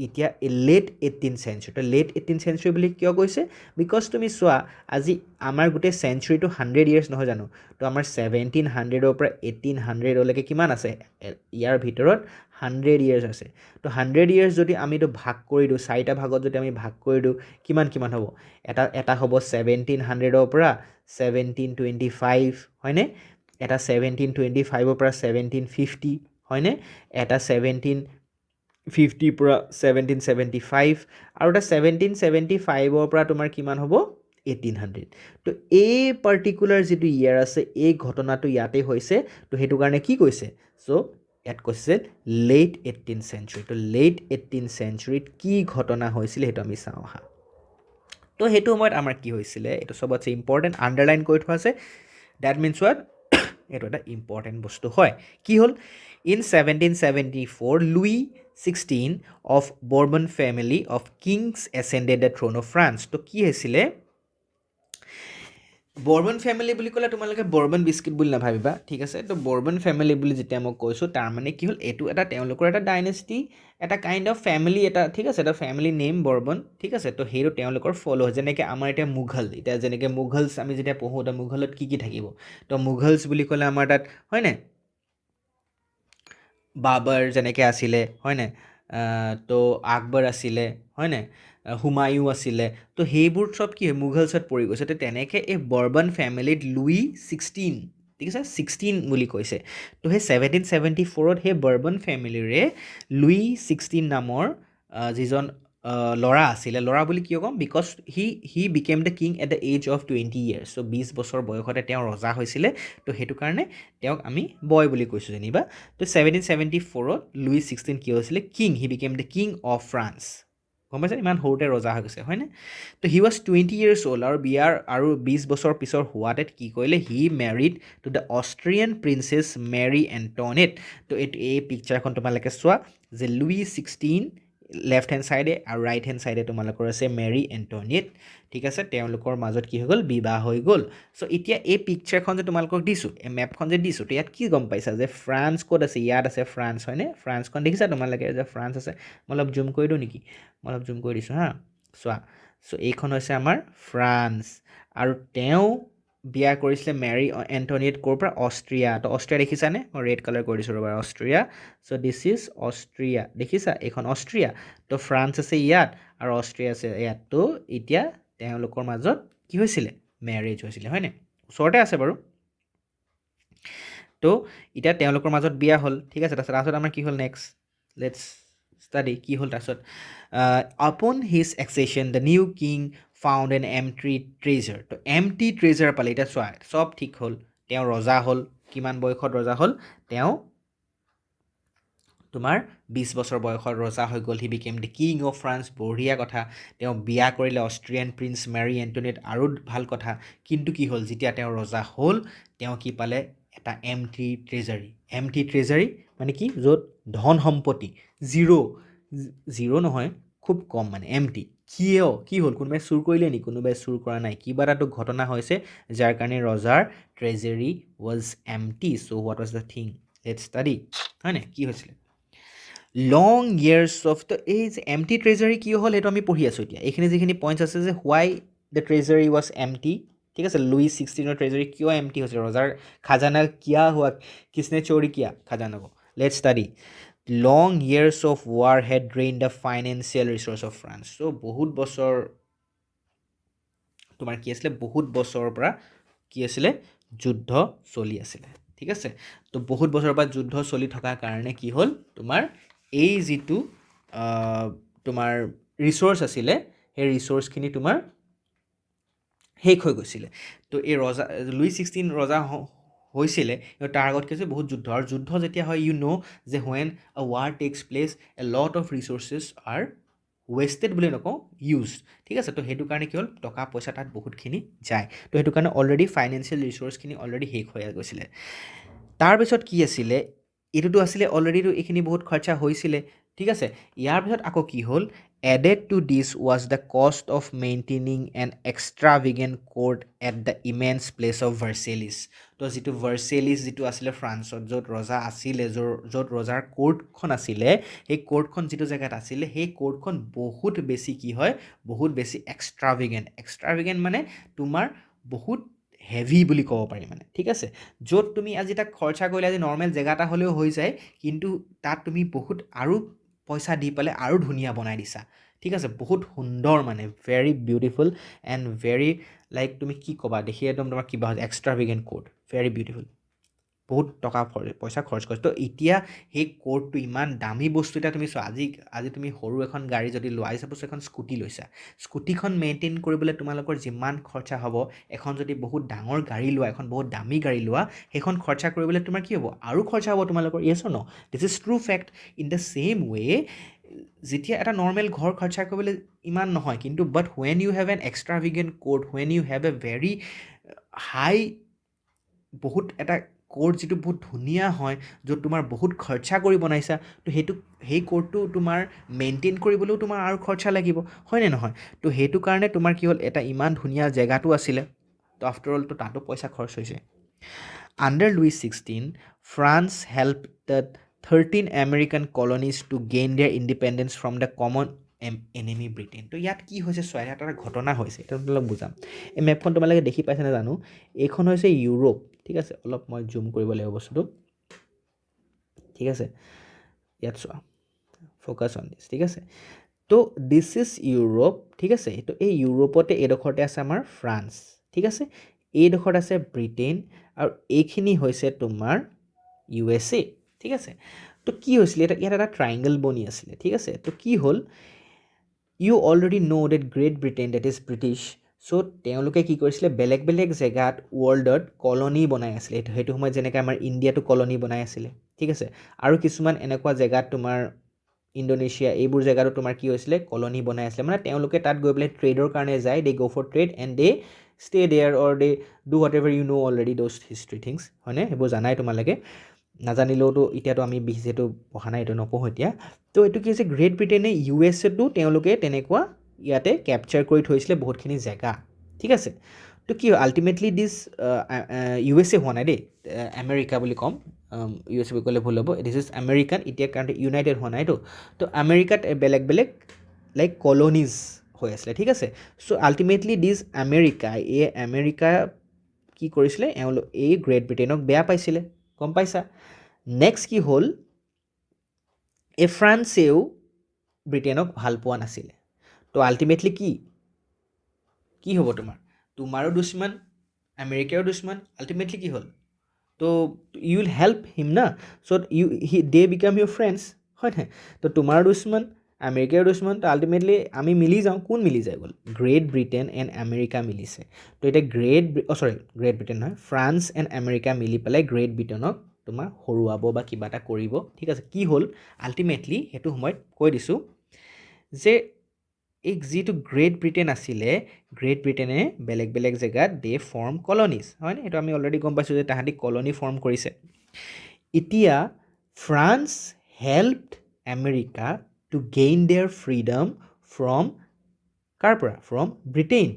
এতিয়া লেট 18th century তো লেট 18th century বুলি কিয় কৈছে বিকজ তুমি চোৱা আজি আমাৰ গোটেই চেঞ্চুৰীটো 100 years নহয় জানো তো আমাৰ 1700ৰ পৰা 1800লৈকে কিমান আছে ইয়াৰ ভিতৰত 100 years আছে তো 100 years যদি আমি এইটো ভাগ কৰি দিওঁ 4টা ভাগত যদি আমি ভাগ কৰি দিওঁ কিমান হ'ব এটা হ'ব 1700ৰ পৰা 1725 হয়নে এটা 1725ৰ পৰা 1750 হয়নে এটা 1750 পৰা 1775 আৰু এটা 1775ৰ পৰা তোমাৰ কিমান হ'ব 1800 তো এই পাৰ্টিকুলাৰ যিটো ইয়াৰ আছে এই ঘটনাটো ইয়াতে হৈছে তো সেইটো কাৰণে কি কৈছে চ' ইয়াত কৈছে লেট 18th century তো লেট 18th centuryত কি ঘটনা হৈছিলে সেইটো আমি চাওঁ আহা তো সেইটো সময়ত আমাৰ কি হৈছিলে এইটো চবতছে ইম্পৰ্টেণ্ট আণ্ডাৰলাইন কৰি থোৱা আছে ডেট মিনছ হোৱাট এইটো এটা ইম্পৰ্টেণ্ট বস্তু হয় কি হ'ল in 1774 Louis 16 of Bourbon family of kings ascended the throne of France তো কি হৈছিলে বৰ্বন ফেমিলি বুলি ক'লে তোমালোকে বৰ্বন বিস্কিট বুলি নাভাবিবা ঠিক আছে তো বৰ্বন ফেমিলি বুলি যেতিয়া মই কৈছোঁ তাৰ মানে কি হ'ল এইটো এটা তেওঁলোকৰ এটা ডাইনেষ্টি এটা কাইণ্ড অফ ফেমিলি এটা ঠিক আছে এটা ফেমিলি নেম বৰ্বন ঠিক আছে তো সেইটো তেওঁলোকৰ ফ'ল' হয় যেনেকৈ আমাৰ এতিয়া মোগল এতিয়া যেনেকৈ মোগলছ আমি যেতিয়া পঢ়োঁ তো মোগলত কি থাকিব তো মোগলছ বুলি ক'লে আমাৰ তাত হয়নে বাবৰ যেনেকৈ আছিলে হয়নে তো আকবৰ আছিলে হয়নে হুমায়ু আছিলে তো সেইবোৰ চব কি হয় মোগলছত পৰি গৈছে তো তেনেকৈ এই বৰ্বন ফেমিলিত লুই 16 ঠিক আছে 16 বুলি কৈছে তো সেই 1774ত সেই বৰ্বন ফেমিলিৰে লুই 16 নামৰ যিজন ল'ৰা আছিলে ল'ৰা বুলি কিয় ক'ম because he became the king at the age of 20 years so' 20 বছৰ বয়সতে তেওঁ ৰজা হৈছিলে তো সেইটো কাৰণে তেওঁক আমি বয় বুলি কৈছোঁ যেনিবা তো 1774ত লুই 16 কি হৈছিলে king he became the king of France গম পাইছে ইমান সৰুতে ৰজা হৈ গৈছে হয়নে তো হি ৱাজ 20 years old আৰু বিয়াৰ আৰু 20 বছৰ পিছৰ হোৱাতে কি কৰিলে he married to the Austrian princess Marie Antoinette তো এই পিকচাৰখন তোমালোকে চোৱা যে লুই 16 লেফ্ট হেণ্ড ছাইডে আৰু ৰাইট হেণ্ড ছাইডে তোমালোকৰ আছে মেৰী এণ্টনিয়েট ঠিক আছে তেওঁলোকৰ মাজত কি হৈ গ'ল বিবাহ হৈ গ'ল চ' এতিয়া এই পিকচাৰখন যে তোমালোকক দিছোঁ এই মেপখন যে দিছোঁ তো ইয়াত কি গম পাইছা যে ফ্ৰান্স ক'ত আছে ইয়াত আছে ফ্ৰান্স হয়নে ফ্ৰান্সখন দেখিছা তোমালোকে যে ফ্ৰান্স আছে মই অলপ জুম কৰি দিওঁ নেকি মই অলপ জুম কৰি দিছোঁ হা চোৱা চ' এইখন হৈছে আমাৰ ফ্ৰান্স আৰু তেওঁ বিয়া কৰিছিলে মেৰী এণ্টনিয়েট ক'ৰ পৰা অষ্ট্ৰিয়া তো অষ্ট্ৰিয়া দেখিছানে মই ৰেড কালাৰ কৰি দিছোঁ ৰ'বা অষ্ট্ৰিয়া চ' দিছ ইজ অষ্ট্ৰিয়া দেখিছা এইখন অষ্ট্ৰিয়া তো ফ্ৰান্স আছে ইয়াত আৰু অষ্ট্ৰিয়া আছে ইয়াত তো এতিয়া তেওঁলোকৰ মাজত কি হৈছিলে মেৰেজ হৈছিলে হয়নে ওচৰতে আছে বাৰু তো এতিয়া তেওঁলোকৰ মাজত বিয়া হ'ল ঠিক আছে তাৰপিছত আমাৰ কি হ'ল নেক্সট লেটছ ষ্টাডি কি হ'ল তাৰপিছত upon his accession the new king found an empty treasure তো এমটি ট্ৰেজাৰ পালে এতিয়া চোৱা চব ঠিক হ'ল তেওঁ ৰজা হ'ল কিমান বয়সত ৰজা হ'ল তেওঁ তোমাৰ 20 বছৰ বয়সত ৰজা হৈ গ'ল হি became the king of France বঢ়িয়া কথা তেওঁ বিয়া কৰিলে অষ্ট্ৰিয়ান প্ৰিন্স মেৰী এণ্টনিয়েট আৰু ভাল কথা কিন্তু কি হ'ল যেতিয়া তেওঁ ৰজা হ'ল তেওঁ কি পালে এটা এমটি ট্ৰেজাৰী মানে কি য'ত ধন সম্পত্তি জিৰ' নহয় খুব কম মানে এমটি কি হ'ল কোনোবাই চুৰ কৰিলে নেকি কোনোবাই চুৰ কৰা নাই কিবা এটাতো ঘটনা হৈছে যাৰ কাৰণে ৰজাৰ treasury was empty so' what was the thing let's study হয়নে কি হৈছিলে লং ইয়াৰ্ছ অফ দ্য এই যে এমটি ট্ৰেজাৰী কিয় হ'ল সেইটো আমি পঢ়ি আছোঁ এতিয়া এইখিনি যিখিনি পইণ্টছ আছে যে হোৱাই দ্য ট্ৰেজাৰী ৱাজ এমটি ঠিক আছে লুই 16 ট্ৰেজাৰী কিয় এমটি হৈছে ৰজাৰ খাজানা কিয়া হোৱা কিছনে চোৰি কিয়া খাজানা কো let's study long years of war had drained the financial resources of France so' বহুত বছৰ তোমাৰ কি আছিলে বহুত বছৰৰ পৰা কি আছিলে যুদ্ধ চলি আছিলে ঠিক আছে তো বহুত বছৰৰ পৰা যুদ্ধ চলি থকাৰ কাৰণে কি হ'ল তোমাৰ এই যিটো তোমাৰ ৰিচোৰ্চ আছিলে সেই ৰিচোৰ্চখিনি তোমাৰ শেষ হৈ গৈছিলে তো এই ৰজা লুই 16 ৰজা হৈছিলে তাৰ আগত কি হৈছে বহুত যুদ্ধ আৰু যুদ্ধ যেতিয়া হয় ইউ ন' যে when a war takes place a lot of resources are wasted বুলি নকওঁ ইউজ ঠিক আছে তো সেইটো কাৰণে কি হ'ল টকা পইচা তাত বহুতখিনি যায় তো সেইটো কাৰণে অলৰেডি ফাইনেন্সিয়েল ৰিচোৰ্চখিনি অলৰেডি শেষ হৈ গৈছিলে তাৰপিছত কি আছিলে এইটোতো আছিলে অলৰেডিতো এইখিনি বহুত খৰচা হৈছিলে ঠিক আছে ইয়াৰ পিছত আকৌ কি হ'ল added to this was the cost of maintaining an extravagant court at the immense place of Versailles তো যিটো ভাৰ্চেলিছ যিটো আছিলে ফ্ৰান্সত য'ত ৰজা আছিলে য'ত ৰজাৰ কোৰ্টখন আছিলে সেই কোৰ্টখন যিটো জেগাত আছিলে সেই কোৰ্টখন বহুত বেছি কি হয় বহুত বেছি এক্সট্ৰাভিগেণ্ট মানে তোমাৰ বহুত হেভি বুলি ক'ব পাৰি মানে ঠিক আছে য'ত তুমি আজি তাক খৰচা কৰিলে আজি নৰ্মেল জেগা এটা হ'লেও হৈ যায় কিন্তু তাত তুমি বহুত আৰু পইচা দি পেলাই আৰু ধুনীয়া বনাই দিছা ঠিক আছে বহুত সুন্দৰ মানে very beautiful and very like তুমি কি ক'বা দেখি একদম তোমাৰ কিবা এক্সট্ৰাভিগেণ্ট কোৰ্ট ভেৰি বিউটিফুল বহুত টকা পইচা খৰচ কৰিছে তো এতিয়া সেই কোৰ্টটো ইমান দামী বস্তু এটা তুমি চোৱা আজি তুমি সৰু এখন গাড়ী যদি লোৱা চাপ'জ এখন স্কুটি লৈছা স্কুটিখন মেইনটেইন কৰিবলৈ তোমালোকৰ যিমান খৰচা হ'ব এখন যদি বহুত ডাঙৰ গাড়ী লোৱা এখন বহুত দামী গাড়ী লোৱা সেইখন খৰচা কৰিবলৈ তোমাৰ কি হ'ব আৰু খৰচা হ'ব তোমালোকৰ yes or no this is true fact in the same way যেতিয়া এটা নৰ্মেল ঘৰ খৰচা কৰিবলৈ ইমান নহয় কিন্তু but when you have an extravagant court when you have a very high বহুত এটা কোৰ্ট যিটো বহুত ধুনীয়া হয় য'ত তোমাৰ বহুত খৰচা কৰি বনাইছা তো সেই কোৰ্টটো তোমাৰ মেইনটেইন কৰিবলৈও তোমাৰ আৰু খৰচা লাগিব হয়নে নহয় তো সেইটো কাৰণে তোমাৰ কি হ'ল এটা ইমান ধুনীয়া জেগাটো আছিলে তো আফটাৰ অল তো তাতো পইচা খৰচ হৈছে under Louis 16 France help the 13 American colonies to gain their independence from the common enemy Britain তো ইয়াত কি হৈছে চোৱা এটা ঘটনা হৈছে এটা অলপ বুজাম এই মেপখন তোমালোকে দেখি পাইছে নাজানো এইখন হৈছে ইউৰোপ ঠিক আছে অলপ মই জুম কৰিব লাগিব বস্তুটো ঠিক আছে ইয়াত চোৱা ফ'কাছ অন দিছ ঠিক আছে তো দিছ ইজ ইউৰোপ ঠিক আছে তো এই ইউৰোপতে এইডোখৰতে আছে আমাৰ ফ্ৰান্স ঠিক আছে এইডোখৰত আছে ব্ৰিটেইন আৰু এইখিনি হৈছে তোমাৰ USA ঠিক আছে তো কি হৈছিলে ইয়াত এটা ট্ৰাইংগল বনি আছিলে ঠিক আছে তো কি হ'ল you already know' that Great Britain that is British so' তেওঁলোকে কি কৰিছিলে বেলেগ বেলেগ জেগাত ৱৰ্ল্ডত কলনী বনাই আছিলে সেইটো সময়ত যেনেকৈ আমাৰ ইণ্ডিয়াটো কলনী বনাই আছিলে ঠিক আছে আৰু কিছুমান এনেকুৱা জেগাত তোমাৰ ইণ্ডোনেছিয়া এইবোৰ জেগাতো তোমাৰ কি হৈছিলে কলনী বনাই আছিলে মানে তেওঁলোকে তাত গৈ পেলাই ট্ৰেডৰ কাৰণে যায় they go' for trade and they stay there or they do whatever you know' already those history things হয়নে সেইবোৰ জানাই তোমালোকে নাজানিলেওতো এতিয়াতো আমি যিহেতু পঢ়া নাই এইটো নপঢ়োঁ এতিয়া তো এইটো কি হৈছে গ্ৰেট ব্ৰিটেইনে USA-টো তেওঁলোকে তেনেকুৱা ইয়াতে কেপচাৰ কৰি থৈছিলে বহুতখিনি জেগা ঠিক আছে তো কি হয় আল্টিমেটলি দিছ USA হোৱা নাই দেই আমেৰিকা বুলি ক'ম USA বুলি ক'লে ভুল হ'ব দিছ ইজ আমেৰিকান এতিয়া কাৰণ ইউনাইটেড হোৱা নাইতো তো আমেৰিকাত বেলেগ বেলেগ লাইক কলনিজ হৈ আছিলে ঠিক আছে চ' আল্টিমেটলি দিছ আমেৰিকা কি কৰিছিলে এই গ্ৰেট ব্ৰিটেইনক বেয়া পাইছিলে গম পাইছা নেক্সট কি হ'ল এই ফ্ৰান্সেও ব্ৰিটেইনক ভাল পোৱা নাছিলে তো আল্টিমেটলি কি হ'ব তোমাৰো দুশ্মন আমেৰিকাৰো দুশ্মন আল্টিমেটলি কি হ'ল তো ইউ উইল হেল্প হিম না চ' দে বিকাম ইউৰ ফ্ৰেণ্ডছ হয় নাই তো তোমাৰ দুশ্মন আমেৰিকাৰ দুশ্মন তো আল্টিমেটলি আমি মিলি যাওঁ কোন মিলি যায় গ'ল গ্ৰেট ব্ৰিটেইন এণ্ড আমেৰিকা মিলিছে তো এতিয়া গ্ৰেট ব্ৰিটেইন নহয় ফ্ৰান্স এণ্ড আমেৰিকা মিলি পেলাই গ্ৰেট ব্ৰিটেইনক তোমাৰ হৰুৱাব বা কিবা এটা কৰিব ঠিক আছে কি হ'ল আল্টিমেটলি সেইটো সময়ত কৈ দিছোঁ যে এই যিটো গ্ৰেট ব্ৰিটেইন আছিলে গ্ৰেট ব্ৰিটেইনে বেলেগ বেলেগ জেগাত দে ফৰ্ম কলনিজ হয়নে এইটো আমি অলৰেডি গম পাইছোঁ যে তাহাঁতি কলনি ফৰ্ম কৰিছে এতিয়া France helped America to gain their freedom from কাৰ পৰা ফ্ৰম ব্ৰিটেইন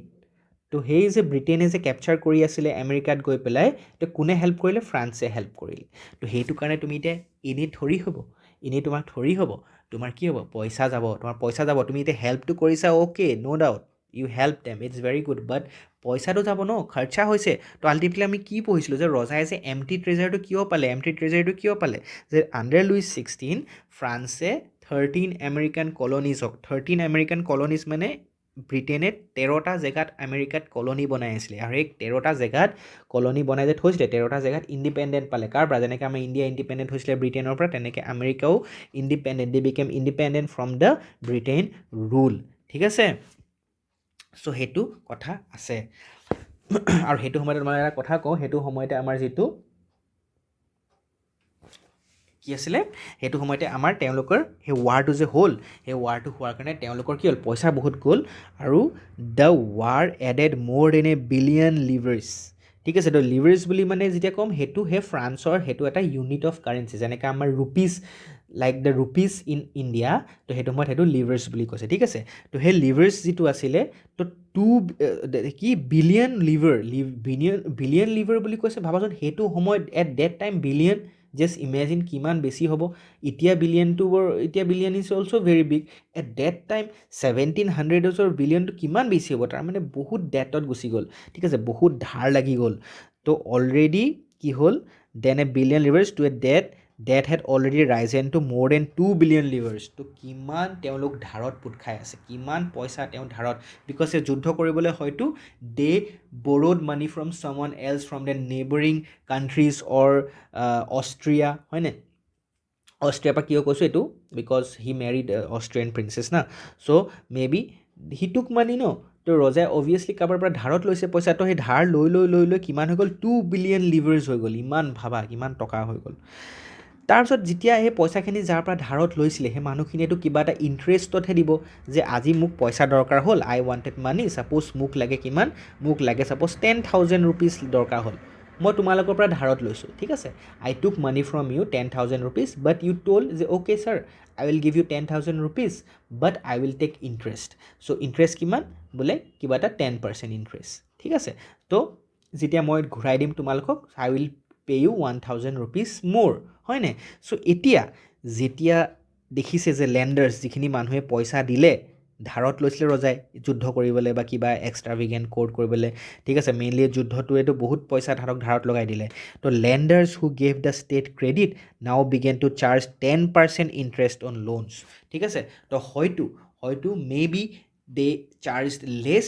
তো সেই যে ব্ৰিটেইনে যে কেপচাৰ কৰি আছিলে আমেৰিকাত গৈ পেলাই তো কোনে হেল্প কৰিলে ফ্ৰান্সে হেল্প কৰিলে তো সেইটো কাৰণে তুমি এতিয়া এনেই তোমাক থৰি হ'ব তোমাৰ কি হ'ব পইচা যাব তুমি এতিয়া হেল্পটো কৰিছা okay no' doubt you help them it's very good but পইচাটো যাব ন খৰচা হৈছে তো আল্টিমেটলি আমি কি পঢ়িছিলোঁ যে ৰজাই যে এমটি ট্ৰেজাৰটো কিয় পালে যে আণ্ডাৰ লুইছ 16 ফ্ৰান্সে 13 আমেৰিকান কলনিজ মানে ব্ৰিটেইনে 13টা জেগাত আমেৰিকাত কলনি বনাই আছিলে আৰু এই 13টা জেগাত কলনি বনাই যে থৈছিলে 13টা জেগাত ইণ্ডিপেণ্ডেণ্ট পালে কাৰ পৰা যেনেকৈ আমাৰ ইণ্ডিয়া ইণ্ডিপেণ্ডেণ্ট হৈছিলে ব্ৰিটেইনৰ পৰা তেনেকৈ আমেৰিকাও they became independent from the Britain rule ঠিক আছে চ' সেইটো কথা আছে আৰু সেইটো সময়তে তোমাক এটা কথা কওঁ সেইটো সময়তে আমাৰ যিটো কি আছিলে সেইটো সময়তে আমাৰ তেওঁলোকৰ সেই ৱাৰটো যে হ'ল সেই ৱাৰটো হোৱাৰ কাৰণে তেওঁলোকৰ কি হ'ল পইচা বহুত গ'ল আৰু দ্য ৱাৰ এডেড মোৰ দেন এ বিলিয়ন লিভাৰ্ছ ঠিক আছে তো লিভাৰ্ছ বুলি মানে যেতিয়া ক'ম সেইটো সেই ফ্ৰান্সৰ সেইটো এটা ইউনিট অফ কাৰেঞ্চি যেনেকৈ আমাৰ rupees like the rupees in India তো সেইটো সময়ত সেইটো লিভাৰ্ছ বুলি কৈছে ঠিক আছে তো সেই লিভাৰ্ছ যিটো আছিলে তো বিলিয়ন লিভাৰ বুলি কৈছে ভাবাচোন সেইটো সময়ত at that time billion just imagine কিমান বেছি হ'ব এতিয়া billion is also' very big at that time 1700 বিলিয়নটো কিমান বেছি হ'ব তাৰমানে বহুত ডেটত গুচি গ'ল ঠিক আছে বহুত ধাৰ লাগি গ'ল তো অলৰেডি কি হ'ল then a billion livres to a debt had already risen to more than 2 billion livres তো কিমান তেওঁলোক ধাৰত পোট খাই আছে কিমান পইচা তেওঁ ধাৰত বিকজ এই যুদ্ধ কৰিবলৈ হয়তো দে borrowed money from someone else from the neighboring countries or Austria হয়নে অষ্ট্ৰিয়াৰ পৰা কিয় কৈছোঁ এইটো because he married Austrian princess না চ' মে বি হি টুক মানি ন তো ৰজাই অভিয়াছলি কাৰোবাৰ পৰা ধাৰত লৈছে পইচা তো সেই ধাৰ লৈ কিমান হৈ গ'ল 2 বিলিয়ন লিভাৰ্ছ হৈ গ'ল ইমান ভাবা কিমান টকা হৈ গ'ল তাৰপিছত যেতিয়া সেই পইচাখিনি যাৰ পৰা ধাৰত লৈছিলে সেই মানুহখিনিয়েতো কিবা এটা ইণ্টাৰেষ্টতহে দিব যে আজি মোক পইচা দৰকাৰ হ'ল আই ৱান্টেড মানি ছাপ'জ মোক লাগে ছাপ'জ 10,000 ৰুপিজ দৰকাৰ হ'ল মই তোমালোকৰ পৰা ধাৰত লৈছোঁ ঠিক আছে I took money from you 10,000 rupees but you told যে okay sir I will give you 10,000 rupees but I will take interest so' interest কিমান বোলে কিবা এটা 10% ইণ্টাৰেষ্ট ঠিক আছে তো যেতিয়া মই ঘূৰাই দিম তোমালোকক আই উইল পে ইউ 1,000 ৰুপিজ মোৰ হয়নে চ' এতিয়া যেতিয়া দেখিছে যে লেণ্ডাৰ্ছ যিখিনি মানুহে পইচা দিলে ধাৰত লৈছিলে ৰজাই যুদ্ধ কৰিবলৈ বা কিবা এক্সট্ৰাভিগেণ্ট কোৰ্ট কৰিবলৈ ঠিক আছে মেইনলি যুদ্ধটোৱেতো বহুত পইচা ধাৰত লগাই দিলে তো lenders who gave the state credit now began to charge 10% interest on loans ঠিক আছে তো হয়তো may be they charge less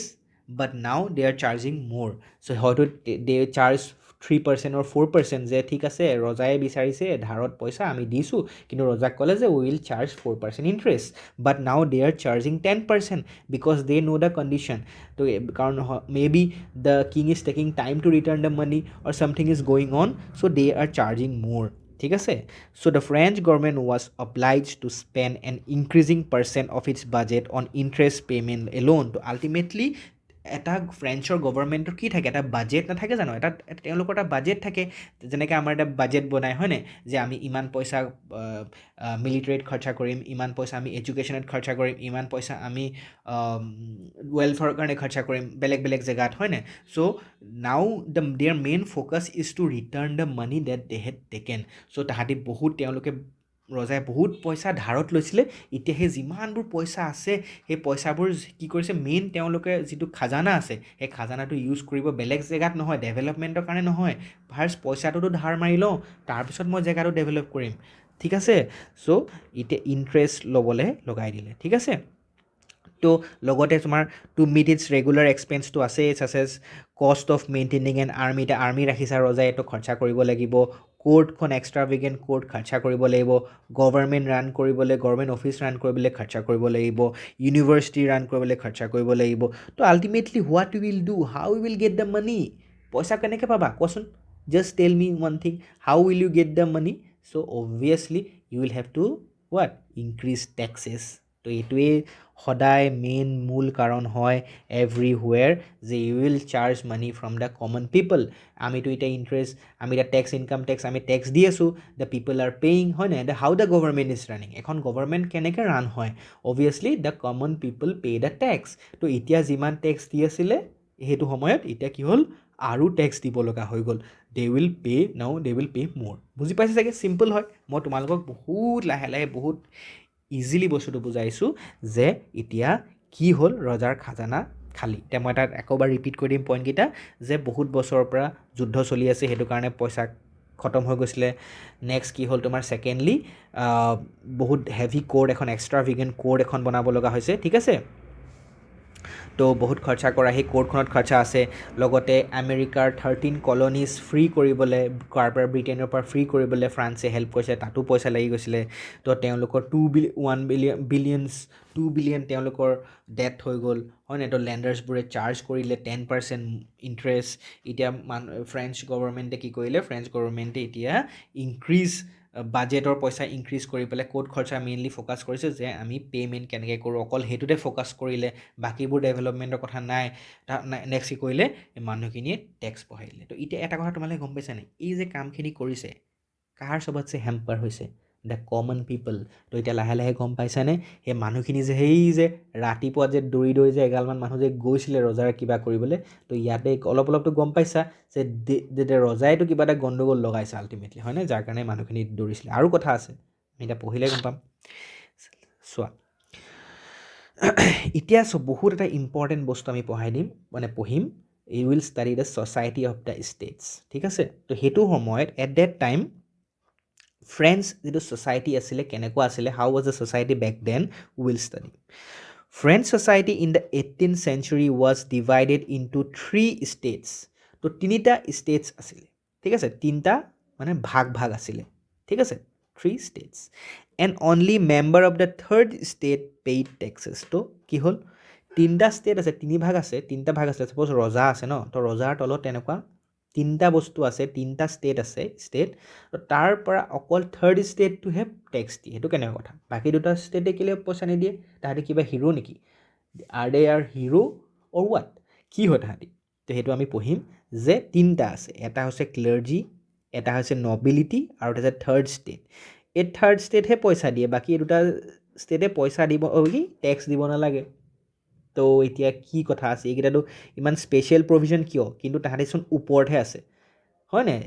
but now they are charging মোৰ চ' হয়তো দে চাৰ্জ 3% or 4% যে ঠিক আছে ৰজাই বিচাৰিছে ধাৰত পইচা আমি দিছোঁ কিন্তু ৰজাক ক'লে যে will charge 4% interest but now they are charging 10% because they know' the condition তো কাৰণ may be the king is taking time to return the money or something is going on so' they are charging more ঠিক আছে so' the French government was oblige to spend an increasing percent of its budget on interest payment alone তো আল্টিমেটলি এটা ফ্ৰেঞ্চৰ গভৰ্ণমেণ্টৰ কি থাকে এটা বাজেট নাথাকে জানো তেওঁলোকৰ এটা বাজেট থাকে যেনেকৈ আমাৰ এটা বাজেট বনাই হয়নে যে আমি ইমান পইচা মিলিটাৰীত খৰচা কৰিম ইমান পইচা আমি এডুকেশ্যনত খৰচা কৰিম ইমান পইচা আমি ৱেলফেয়াৰৰ কাৰণে খৰচা কৰিম বেলেগ জেগাত হয়নে so' now their main focus is to return the money that they had taken so' তাহাঁতি বহুত তেওঁলোকে ৰজাই বহুত পইচা ধাৰত লৈছিলে এতিয়া সেই যিমানবোৰ পইচা আছে সেই পইচাবোৰ কি কৰিছে মেইন তেওঁলোকে যিটো খাজানা আছে সেই খাজানাটো ইউজ কৰিব বেলেগ জেগাত নহয় ডেভেলপমেণ্টৰ কাৰণে নহয় ফাৰ্ষ্ট পইচাটোতো ধাৰ মাৰি লওঁ তাৰপিছত মই জেগাটো ডেভেলপ কৰিম ঠিক আছে চ' এতিয়া ইণ্টাৰেষ্ট ল'বলৈ লগাই দিলে ঠিক আছে তো লগতে তোমাৰ টু মিট ইটছ ৰেগুলাৰ এক্সপেন্সটো আছে such as cost of maintaining an army এতিয়া আৰ্মি ৰাখিছা ৰজাই এইটো খৰচা কৰিব লাগিব কোৰ্টখন এক্সট্ৰাভিগেণ্ট কোৰ্ট খৰচা কৰিব লাগিব গভৰ্ণমেণ্ট ৰান কৰিবলৈ গভৰ্ণমেণ্ট অফিচ ৰান কৰিবলৈ খৰচা কৰিব লাগিব ইউনিভাৰ্চিটি ৰান কৰিবলৈ খৰচা কৰিব লাগিব তো ultimately what you will do how you will get the money পইচা কেনেকৈ পাবা কোৱাচোন just tell me one thing how will you get the money so' obviously you will have to what increase taxes তো এইটোৱেই সদায় মেইন মূল কাৰণ হয় এভৰিহুৱেৰ যে you will charge money from the common people আমিতো এতিয়া ইণ্টাৰেষ্ট আমি এতিয়া টেক্স ইনকাম টেক্স আমি টেক্স দি আছোঁ দ্য পিপল আৰ পেয়িং হয় নাই the how the government is running এখন গভৰ্ণমেণ্ট কেনেকৈ ৰান হয় obviously the common people pay' the tax তো এতিয়া যিমান টেক্স দি আছিলে সেইটো সময়ত এতিয়া কি হ'ল আৰু টেক্স দিব লগা হৈ গ'ল দে উইল পে' নাও দে উইল পে' মোৰ বুজি পাইছে চাগে চিম্পল হয় মই তোমালোকক বহুত লাহে লাহে বহুত ইজিলি বস্তুটো বুজাইছোঁ যে এতিয়া কি হ'ল ৰজাৰ খাজানা খালী এতিয়া মই তাত একোবাৰ ৰিপিট কৰি দিম পইণ্টকেইটা যে বহুত বছৰৰ পৰা যুদ্ধ চলি আছে সেইটো কাৰণে পইচা খতম হৈ গৈছিলে নেক্সট কি হ'ল তোমাৰ ছেকেণ্ডলি বহুত হেভি কোৰ্ট এখন এক্সট্ৰাভিগেণ্ট কোৰ্ট এখন বনাব লগা হৈছে ঠিক আছে তো বহুত খৰচা কৰা সেই কোৰ্টখনত খৰচা আছে লগতে আমেৰিকাৰ 13 কলনিজ ফ্ৰী কৰিবলৈ পৰা ব্ৰিটেইনৰ পৰা ফ্ৰী কৰিবলৈ ফ্ৰান্সে হেল্প কৰিছে তাতো পইচা লাগি গৈছিলে তো তেওঁলোকৰ 2 বিলিয়ন তেওঁলোকৰ ডেথ হৈ গ'ল হয় নাই তো লেণ্ডাৰ্ছবোৰে চাৰ্জ কৰিলে 10% ইণ্টাৰেষ্ট এতিয়া ফ্ৰেঞ্চ গভৰ্ণমেণ্টে কি কৰিলে ফ্ৰেঞ্চ গভৰ্ণমেণ্টে এতিয়া ইনক্ৰিজ বাজেটৰ পইচা ইনক্ৰিজ কৰি পেলাই ক'ত খৰচা মেইনলি ফ'কাছ কৰিছে যে আমি পে'মেণ্ট কেনেকৈ কৰোঁ অকল সেইটোতে ফ'কাছ কৰিলে বাকীবোৰ ডেভেলপমেণ্টৰ কথা নাই নেক্সট কি কৰিলে মানুহখিনিয়ে টেক্স বঢ়াই দিলে তো এতিয়া এটা কথা তোমালোকে গম পাইছা নাই এই যে কামখিনি কৰিছে কাৰ চবতছে হেম্পাৰ হৈছে দ্য কমন পিপল তো এতিয়া লাহে লাহে গম পাইছানে সেই মানুহখিনি যে সেই যে ৰাতিপুৱা যে দৌৰি দৌৰি যে এগালমান মানুহ যে গৈছিলে ৰজাৰ কিবা কৰিবলৈ তো ইয়াতে অলপ অলপতো গম পাইছা যে ৰজাইতো কিবা এটা গণ্ডগোল লগাইছে আল্টিমেটলি হয়নে যাৰ কাৰণে মানুহখিনি দৌৰিছিলে আৰু কথা আছে আমি এতিয়া পঢ়িলে গম পাম চোৱা এতিয়া বহুত এটা ইম্পৰ্টেণ্ট বস্তু আমি পঢ়িম you will study the society of the states ঠিক আছে তো সেইটো সময়ত এট ডেট টাইম ফ্ৰেঞ্চ যিটো ছ'চাইটি আছিলে কেনেকুৱা আছিলে how was the society back then will study French society in the 18th century was divided into 3 states তো তিনিটা ষ্টেটছ আছিলে ঠিক আছে তিনিটা মানে ভাগ আছিলে ঠিক আছে 3 states and only member of the third state paid taxes তো কি হ'ল তিনিটা ষ্টেট আছে তিনিটা ভাগ আছে ছাপ'জ ৰজা আছে ন তো ৰজাৰ তলত তেনেকুৱা তিনিটা বস্তু আছে তিনিটা ষ্টেট আছে তো তাৰ পৰা অকল থাৰ্ড ষ্টেটটোহে টেক্স দিয়ে সেইটো কেনেকুৱা কথা বাকী দুটা ষ্টেটে কেলৈ পইচা নিদিয়ে তাহাঁতি কিবা হিৰো নেকি are they are hero or what কি হয় তাহাঁতি তো সেইটো আমি পঢ়িম যে তিনিটা আছে এটা হৈছে ক্লাৰ্জি এটা হৈছে নবিলিটি আৰু এটা হৈছে থাৰ্ড ষ্টেট এই থাৰ্ড ষ্টেটহে পইচা দিয়ে বাকী এই দুটা ষ্টেটে পইচা দিব কি টেক্স দিব নালাগে তো এতিয়া কি কথা আছে এইকেইটাতো ইমান স্পেচিয়েল প্ৰভিজন কিয় কিন্তু তাহাঁতিচোন ওপৰতহে আছে হয় নাই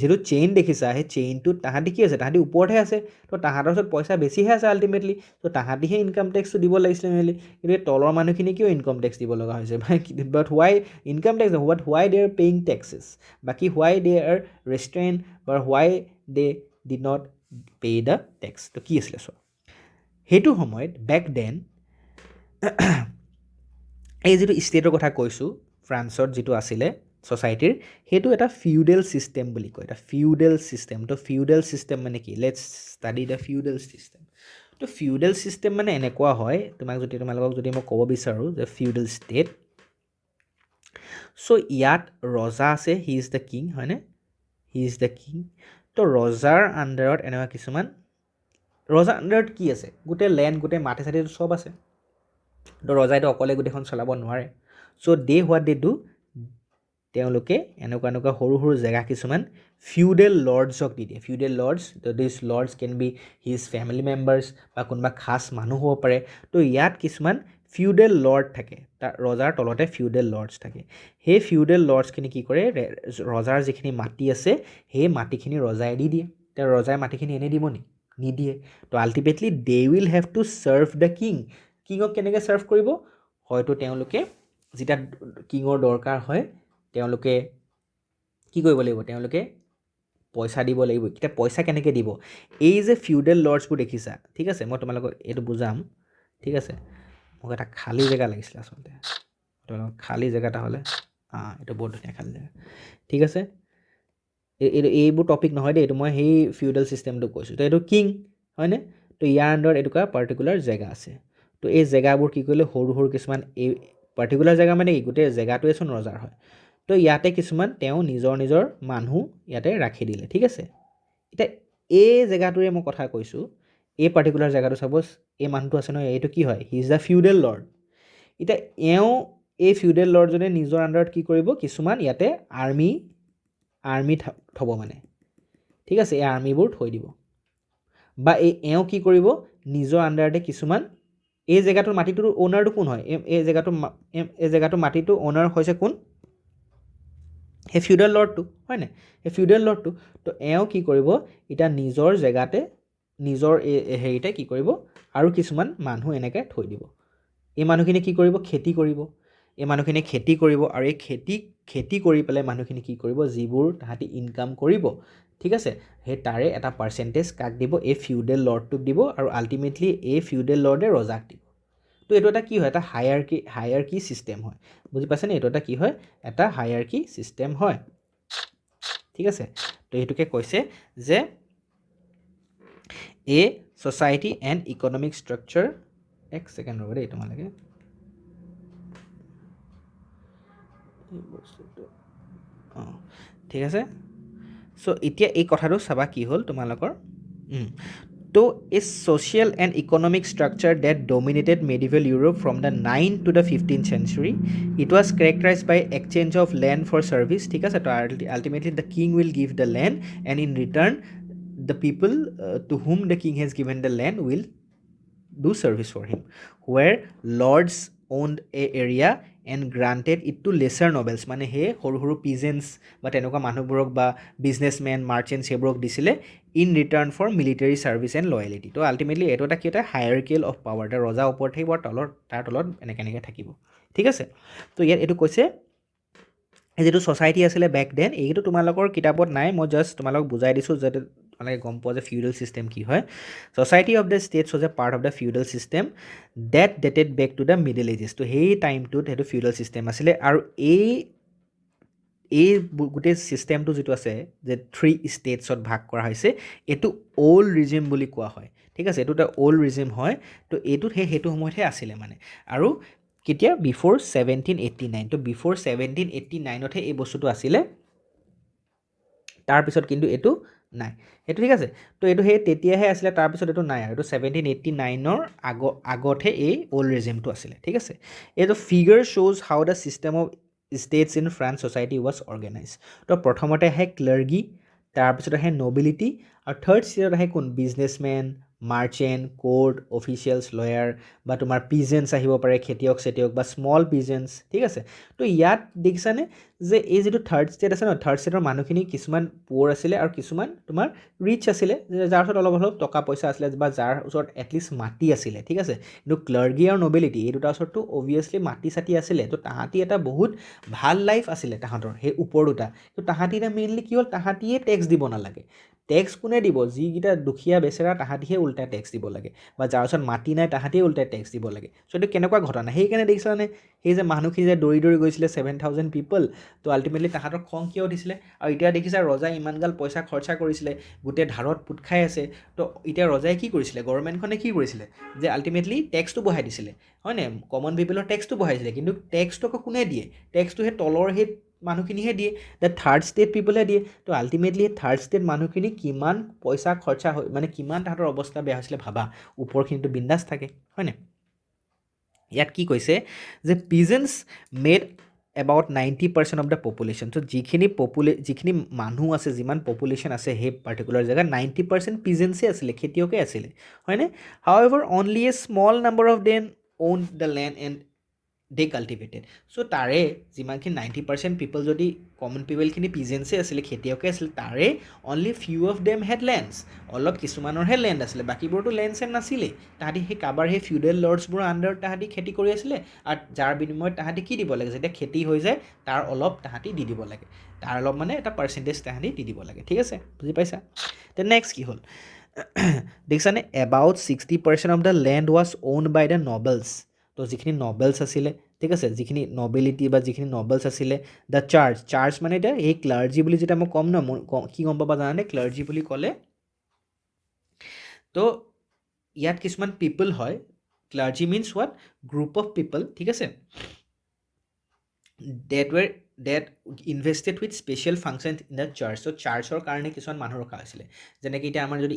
যিটো চেইন দেখিছা সেই চেইনটোত তাহাঁতি কি আছে তাহাঁতি ওপৰতহে আছে তো তাহাঁতৰ ওচৰত পইচা বেছিহে আছে আল্টিমেটলি তো তাহাঁতিহে ইনকাম টেক্সটো দিব লাগিছিলে মেইনলি কিন্তু এই তলৰ মানুহখিনি কিয় ইনকাম টেক্স দিব লগা হৈছে but why income tax but why they are paying taxes বাকী হোৱাই দে আৰ ৰেষ্ট্ৰেইন বা why they did not pay the tax তো কি আছিলে চোৱা সেইটো সময়ত বেক দেন এই যিটো ষ্টেটৰ কথা কৈছোঁ ফ্ৰান্সত যিটো আছিলে ছ'চাইটিৰ সেইটো এটা ফিউডেল ছিষ্টেম বুলি কয় এটা ফিউডেল ছিষ্টেম তো ফিউডেল ছিষ্টেম মানে কি let's study the feudal system তো ফিউডেল ছিষ্টেম মানে এনেকুৱা হয় তোমালোকক যদি মই ক'ব বিচাৰোঁ যে ফিউডেল ষ্টেট চ' ইয়াত ৰজা আছে হি ইজ দ্য কিং হয়নে হি ইজ দ্য কিং তো ৰজাৰ আণ্ডাৰত এনেকুৱা কিছুমান ৰজাৰ আণ্ডাৰত কি আছে গোটেই লেণ্ড গোটেই মাটি চাটিটো চব আছে তো ৰজাইতো অকলে গোটেইখন চলাব নোৱাৰে চ' দে হোৱাট দে ডু তেওঁলোকে এনেকুৱা সৰু সৰু জেগা কিছুমান ফিউডেল লৰ্ডছক দি দিয়ে ফিউডেল লৰ্ডছ তো this lords can be his family members বা কোনোবা খাছ মানুহ হ'ব পাৰে তো ইয়াত কিছুমান ফিউডেল লৰ্ড থাকে তাৰ ৰজাৰ তলতে ফিউডেল লৰ্ডছ থাকে সেই ফিউডেল লৰ্ডছখিনি কি কৰে ৰজাৰ যিখিনি মাটি আছে সেই মাটিখিনি ৰজাই দি দিয়ে তেওঁ ৰজাই মাটিখিনি এনেই দিব নি নিদিয়ে তো ultimately they will have to serve the king কেনেকৈ চাৰ্ভ কৰিব হয়তো তেওঁলোকে যেতিয়া কিঙৰ দৰকাৰ হয় তেওঁলোকে কি কৰিব লাগিব তেওঁলোকে পইচা দিব লাগিব এতিয়া পইচা কেনেকৈ দিব এই যে ফিউডেল লৰ্ডছবোৰ দেখিছা ঠিক আছে মই তোমালোকক এইটো বুজাম ঠিক আছে মোক এটা খালী জেগা লাগিছিলে আচলতে তোমালোকক খালী জেগা এটা হ'লে এইটো বহুত ধুনীয়া খালী জেগা ঠিক আছে এইবোৰ টপিক নহয় দেই এইটো মই সেই ফিউডেল ছিষ্টেমটো কৈছোঁ তো এইটো কিং হয়নে তো ইয়াৰ আণ্ডাৰত এনেকুৱা পাৰ্টিকুলাৰ জেগা আছে তো এই জেগাবোৰ কি কৰিলে সৰু সৰু কিছুমান এই পাৰ্টিকুলাৰ জেগা মানে কি গোটেই জেগাটোৱেচোন ৰজাৰ হয় তো ইয়াতে কিছুমান তেওঁ নিজৰ মানুহ ইয়াতে ৰাখি দিলে ঠিক আছে এতিয়া এই জেগাটোৰে মই কথা কৈছোঁ এই পাৰ্টিকুলাৰ জেগাটো চাপ'জ এই মানুহটো আছে নহয় এইটো কি হয় he is the feudal lord এতিয়া এওঁ এই ফিউডেল লৰ্ডজনে নিজৰ আণ্ডাৰত কি কৰিব কিছুমান ইয়াতে আৰ্মি থ'ব মানে ঠিক আছে এই আৰ্মিবোৰ থৈ দিব বা এওঁ কি কৰিব নিজৰ আণ্ডাৰতে কিছুমান এই জেগাটোৰ মাটিটোৰ অ'নাৰটো কোন হয় এই জেগাটোৰ মাটিটো অ'নাৰ হৈছে কোন সেই ফিউডেল লৰ্ডটো হয় নাই সেই ফিউডেল লৰ্ডটো তো এওঁ কি কৰিব এতিয়া নিজৰ জেগাতে নিজৰ হেৰিতে কি কৰিব আৰু কিছুমান মানুহ এনেকৈ থৈ দিব এই মানুহখিনি কি কৰিব খেতি কৰিব এই মানুহখিনি খেতি কৰিব আৰু এই খেতি কৰি পেলাই মানুহখিনি কি কৰিব যিবোৰ তাহাঁতি ইনকাম কৰিব ঠিক আছে সেই তাৰে এটা পাৰ্চেণ্টেজ কাক দিব এই ফিউডেল লৰ্ডটোক দিব আৰু আল্টিমেটলি এই ফিউডেল লৰ্ডে ৰজাক দিব তো এইটো এটা কি হয় এটা হায়াৰকি ছিষ্টেম হয় বুজি পাইছেনে এইটো এটা কি হয় এটা হায়াৰকি ছিষ্টেম হয় ঠিক আছে তো এইটোকে কৈছে যে এ ছ'চাইটি এণ্ড ইকনমিক ষ্ট্ৰাকচাৰ এক ছেকেণ্ড ৰ'ব দেই তোমালোকে ঠিক আছে চ' এতিয়া এই কথাটো চাবা কি হ'ল তোমালোকৰ তো a social and economic structure that dominated medieval Europe from the 9th to the 15th century. It was characterized by exchange of land for service. ঠিক আছে তো ultimately the king will give the land and in return the people to whom the king has given the land will do service for him, where lords owned a area and granted it to lesser nobles মানে সেই সৰু সৰু পিজেন্টছ বা তেনেকুৱা মানুহবোৰক বা বিজনেছমেন মাৰ্চেণ্টছ সেইবোৰক দিছিলে in return for military service and loyalty তো আল্টিমেটলি এইটো এটা কি এটা হায়াৰকিয়েল অফ পাৱাৰ এটা ৰজা ওপৰত থাকিব তাৰ তলত এনেকৈ থাকিব ঠিক আছে তো ইয়াত এইটো কৈছে যিটো ছ'চাইটি আছিলে বেক দেন এইটো তোমালোকৰ কিতাপত নাই মই জাষ্ট তোমালোকক বুজাই দিছোঁ যাতে তোমালোকে গম পোৱা যে ফিউডেল ছিষ্টেম কি হয় society of the states was a part of the feudal system date dated back to the middle ages তো সেই টাইমটোত সেইটো ফিউডেল ছিষ্টেম আছিলে আৰু এই গোটেই ছিষ্টেমটো যিটো আছে যে 3 ষ্টেটছত ভাগ কৰা হৈছে এইটো অল্ড ৰিজিম বুলি কোৱা হয় ঠিক আছে এইটো এটা অল্ড ৰিজিম হয় তো এইটোত সেইটো সময়তহে আছিলে মানে আৰু কেতিয়া বিফ'ৰ 1789 তো বিফ'ৰ 1789তহে এই বস্তুটো আছিলে তাৰপিছত কিন্তু এইটো নাই এইটো ঠিক আছে তো এইটো সেই তেতিয়াহে আছিলে তাৰপিছত এইটো নাই আৰু এইটো 1789ৰ আগতহে এই অল্ড ৰিজিমটো আছিলে ঠিক আছে এইটো ফিগাৰ শ্ব'জ how the system of states in France society was organise তো প্ৰথমতে আহে ক্লাৰ্গি তাৰপিছত আহে নবিলিটি আৰু থাৰ্ড ষ্টেজত আহে কোন businessmen merchant court officials lawyer বা তোমাৰ পিজেন্টছ আহিব পাৰে খেতিয়ক বা স্মল পিজেন্টছ ঠিক আছে তো ইয়াত দেখিছানে যে এই যিটো থাৰ্ড ষ্টেট আছে ন থাৰ্ড ষ্টেটৰ মানুহখিনি কিছুমান পুৱাৰ আছিলে আৰু কিছুমান তোমাৰ ৰিচ আছিলে যাৰ ওচৰত অলপ টকা পইচা আছিলে বা যাৰ ওচৰত এটলিষ্ট মাটি আছিলে ঠিক আছে কিন্তু ক্লাৰ্গি আৰু নবিলিটি এই দুটাৰ ওচৰততো অভিয়াছলি মাটি চাটি আছিলে তো তাহাঁতি এটা বহুত ভাল লাইফ আছিলে তাহাঁতৰ সেই ওপৰ দুটা তো তাহাঁতি এতিয়া মেইনলি কি হ'ল তাহাঁতিয়ে টেক্স দিব নালাগে টেক্স কোনে দিব যিকেইটা দুখীয়া বেচেৰা তাহাঁতিহে উল্টাই টেক্স দিব লাগে বা যাৰ ওচৰত মাটি নাই তাহাঁতিয়ে উল্টাই টেক্স দিব লাগে চ' এইটো কেনেকুৱা ঘটনা সেইকাৰণে দেখিছানে সেই যে মানুহখিনি যে দৌৰি গৈছিলে 7,000 পিপল তো আল্টিমেটলি তাহাঁতৰ খং কিয় উঠিছিলে আৰু এতিয়া দেখিছা ৰজাই ইমানগাল পইচা খৰচা কৰিছিলে গোটেই ধাৰত পোট খাই আছে তো এতিয়া ৰজাই কি কৰিছিলে গভৰ্ণমেণ্টখনে কি কৰিছিলে যে আল্টিমেটলি টেক্সটো বঢ়াই দিছিলে হয়নে কমন পিপলৰ টেক্সটো বঢ়াইছিলে কিন্তু টেক্সটো আকৌ কোনে দিয়ে টেক্সটো সেই তলৰ সেই মানুহখিনিহে দিয়ে দ্য থাৰ্ড ষ্টেট পিপলে দিয়ে তো আল্টিমেটলি থাৰ্ড ষ্টেট মানুহখিনি কিমান পইচা খৰচা হৈ মানে কিমান তাহাঁতৰ অৱস্থা বেয়া হৈছিলে ভাবা ওপৰখিনিতো বিন্দাছ থাকে হয়নে ইয়াত কি কৈছে যে peasants made about 90% of the population so' যিখিনি মানুহ আছে যিমান পপুলেশ্যন আছে সেই পাৰ্টিকুলাৰ জেগাত 90% পিজেন্টছে আছিলে খেতিয়কে আছিলে হয়নে however only a small number of them owned the land and they cultivated. So তাৰে যিমানখিনি 90% people যদি common people খিনি peasants আছিলে খেতিয়কে আছিলে তাৰে only few of them had lands. অলপ কিছুমানৰহে land আছিলে বাকিবোৰতো lands নাছিলে তাহাঁতি সেই কাবাৰ সেই feudal lordsবোৰৰ under তাহাঁতি খেতি কৰি আছিলে আৰু যাৰ বিনিময়ত তাহাঁতি কি দিব লাগে যেতিয়া খেতি হৈ যায় তাৰ অলপ তাহাঁতি দি দিব লাগে তাৰ অলপ মানে এটা পাৰ্চেণ্টেজ তাহাঁতি দি দিব লাগে ঠিক আছে বুজি পাইছা তে নেক্সট কি হ'ল দেখিছানে about 60% of the land was owned by the nobles তো যিখিনি নবেলছ আছিলে ঠিক আছে যিখিনি নবেলিটি বা যিখিনি নবেলছ আছিলে দ্য চাৰ্জ মানে এতিয়া এই ক্লাৰ্জি বুলি যেতিয়া মই ক'ম ন কি গম পাবা জানানে ক্লাৰ্জি বুলি ক'লে তো ইয়াত কিছুমান পিপল হয় ক্লাৰ্জি মিনছ হোৱাট গ্ৰুপ অফ পিপল ঠিক আছে that invested with special functions in the church so চাৰ্চৰ কাৰণে কিছুমান মানুহ ৰখা হৈছিলে যেনেকৈ এতিয়া আমাৰ যদি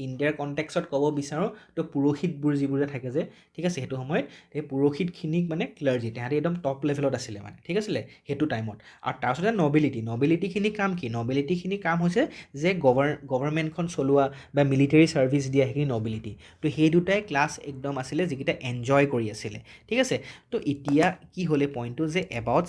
ইণ্ডিয়াৰ কণ্টেক্সত ক'ব বিচাৰোঁ তো পুৰোহিতবোৰ যিবোৰ থাকে যে ঠিক আছে সেইটো সময়ত সেই পুৰোহিতখিনিক মানে ক্লাৰ্জি তাহাঁতি একদম টপ লেভেলত আছিলে মানে ঠিক আছিলে সেইটো টাইমত আৰু তাৰপিছতে নবেলিটিখিনি কাম কি নবেলিটিখিনি কাম হৈছে যে গভৰ্ণমেণ্টখন চলোৱা বা মিলিটাৰী ছাৰ্ভিচ দিয়া সেইখিনি নবেলিটি তো সেই দুটাই ক্লাছ একদম আছিলে যিকেইটা এনজয় কৰি আছিলে ঠিক আছে তো এতিয়া কি হ'লে পইণ্টটো যে about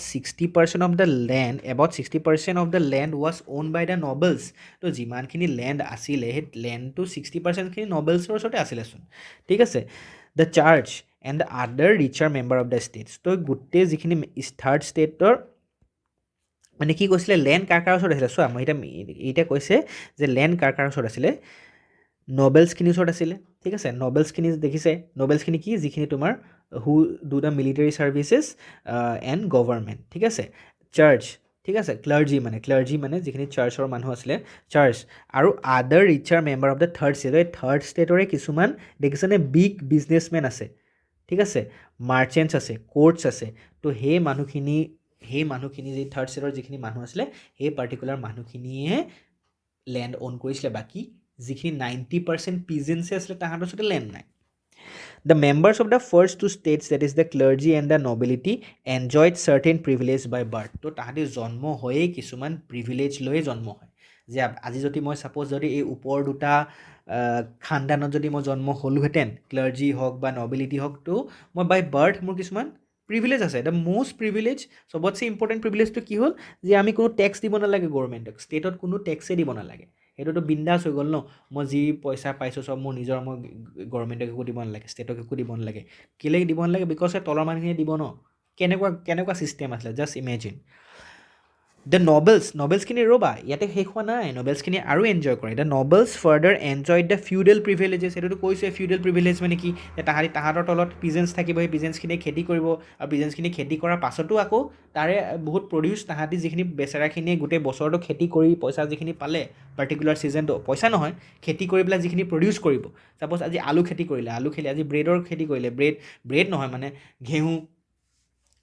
60% of the land was owned by the nobles তো যিমানখিনি লেণ্ড আছিলে সেই লেণ্ডটো 60% খিনি নবেলছৰ ওচৰতে আছিলেচোন ঠিক আছে the church and the other richer member of the states তো গোটেই যিখিনি থাৰ্ড ষ্টেটৰ মানে কি কৈছিলে লেণ্ড কাৰ ওচৰত আছিলে চোৱা মই এতিয়া কৈছে যে লেণ্ড কাৰ ওচৰত আছিলে নবেলছখিনিৰ ওচৰত আছিলে ঠিক আছে নবেলছখিনি দেখিছে নবেলছখিনি কি যিখিনি তোমাৰ who do the military services and government ঠিক আছে চাৰ্চ ঠিক আছে ক্লাৰ্জি মানে যিখিনি চাৰ্চৰ মানুহ আছিলে চাৰ্চ আৰু আদাৰ richer member of the third state এই থাৰ্ড ষ্টেটৰে কিছুমান দেখিছেনে বিগ বিজনেছমেন আছে ঠিক আছে মাৰ্চেণ্টছ আছে কোৰ্টছ আছে তো সেই মানুহখিনি যি থাৰ্ড ষ্টেটৰ যিখিনি মানুহ আছিলে সেই পাৰ্টিকুলাৰ মানুহখিনিয়ে লেণ্ড অ'ন কৰিছিলে বাকী যিখিনি 90% পিজেন্সে আছিলে তাহাঁতৰ ওচৰতে লেণ্ড নাই The members of the first two states, that is the clergy and the nobility, enjoyed certain privilege by birth. তো তাহাঁতি জন্ম হৈয়ে কিছুমান প্ৰিভিলেজ লৈয়ে জন্ম হয় যে আজি যদি মই ছাপ'জ যদি এই ওপৰ দুটা খানদানত যদি মই জন্ম হ'লোহেঁতেন ক্লাৰ্জি হওক বা নবিলিটি হওক তো মই বাই বাৰ্থ মোৰ কিছুমান প্ৰিভিলেজ আছে দ্য মষ্ট প্ৰিভিলেজ চবতছে ইম্পৰ্টেণ্ট প্ৰিভিলেজটো কি হ'ল যে আমি কোনো টেক্স দিব নালাগে গভৰ্ণমেণ্টক ষ্টেটত কোনো টেক্সেই দিব নালাগে সেইটোতো বিন্দাছ হৈ গ'ল ন মই যি পইচা পাইছোঁ চব মোৰ নিজৰ মই গভৰ্ণমেণ্টক একো দিব নালাগে ষ্টেটক একো দিব নালাগে কেলৈ দিব নালাগে বিকজ তলৰ মানুহখিনিয়ে দিব ন কেনেকুৱা ছিষ্টেম আছিলে জাষ্ট ইমেজিন দ্য নবেলছখিনি ৰ'বা ইয়াতে শেষ হোৱা নাই নবেলছখিনি আৰু এনজয় কৰে the nobles further enjoyed the feudal privileges সেইটোতো কৈছে ফিউডেল প্ৰিভিলেজ মানে কি তাহাঁতৰ তলত পিজেন্স থাকিব সেই পিজেন্সখিনিয়ে খেতি কৰিব আৰু পিজেন্সখিনি খেতি কৰাৰ পাছতো আকৌ তাৰে বহুত প্ৰডিউচ তাহাঁতি যিখিনি বেচেৰাখিনিয়ে গোটেই বছৰটো খেতি কৰি পইচা যিখিনি পালে পাৰ্টিকুলাৰ ছিজনটো পইচা নহয় খেতি কৰি পেলাই যিখিনি প্ৰডিউচ কৰিব ছাপ'জ আজি আলু খেতি কৰিলে আজি ব্ৰেডৰ খেতি কৰিলে ব্ৰেড নহয় মানে ঘেঁহু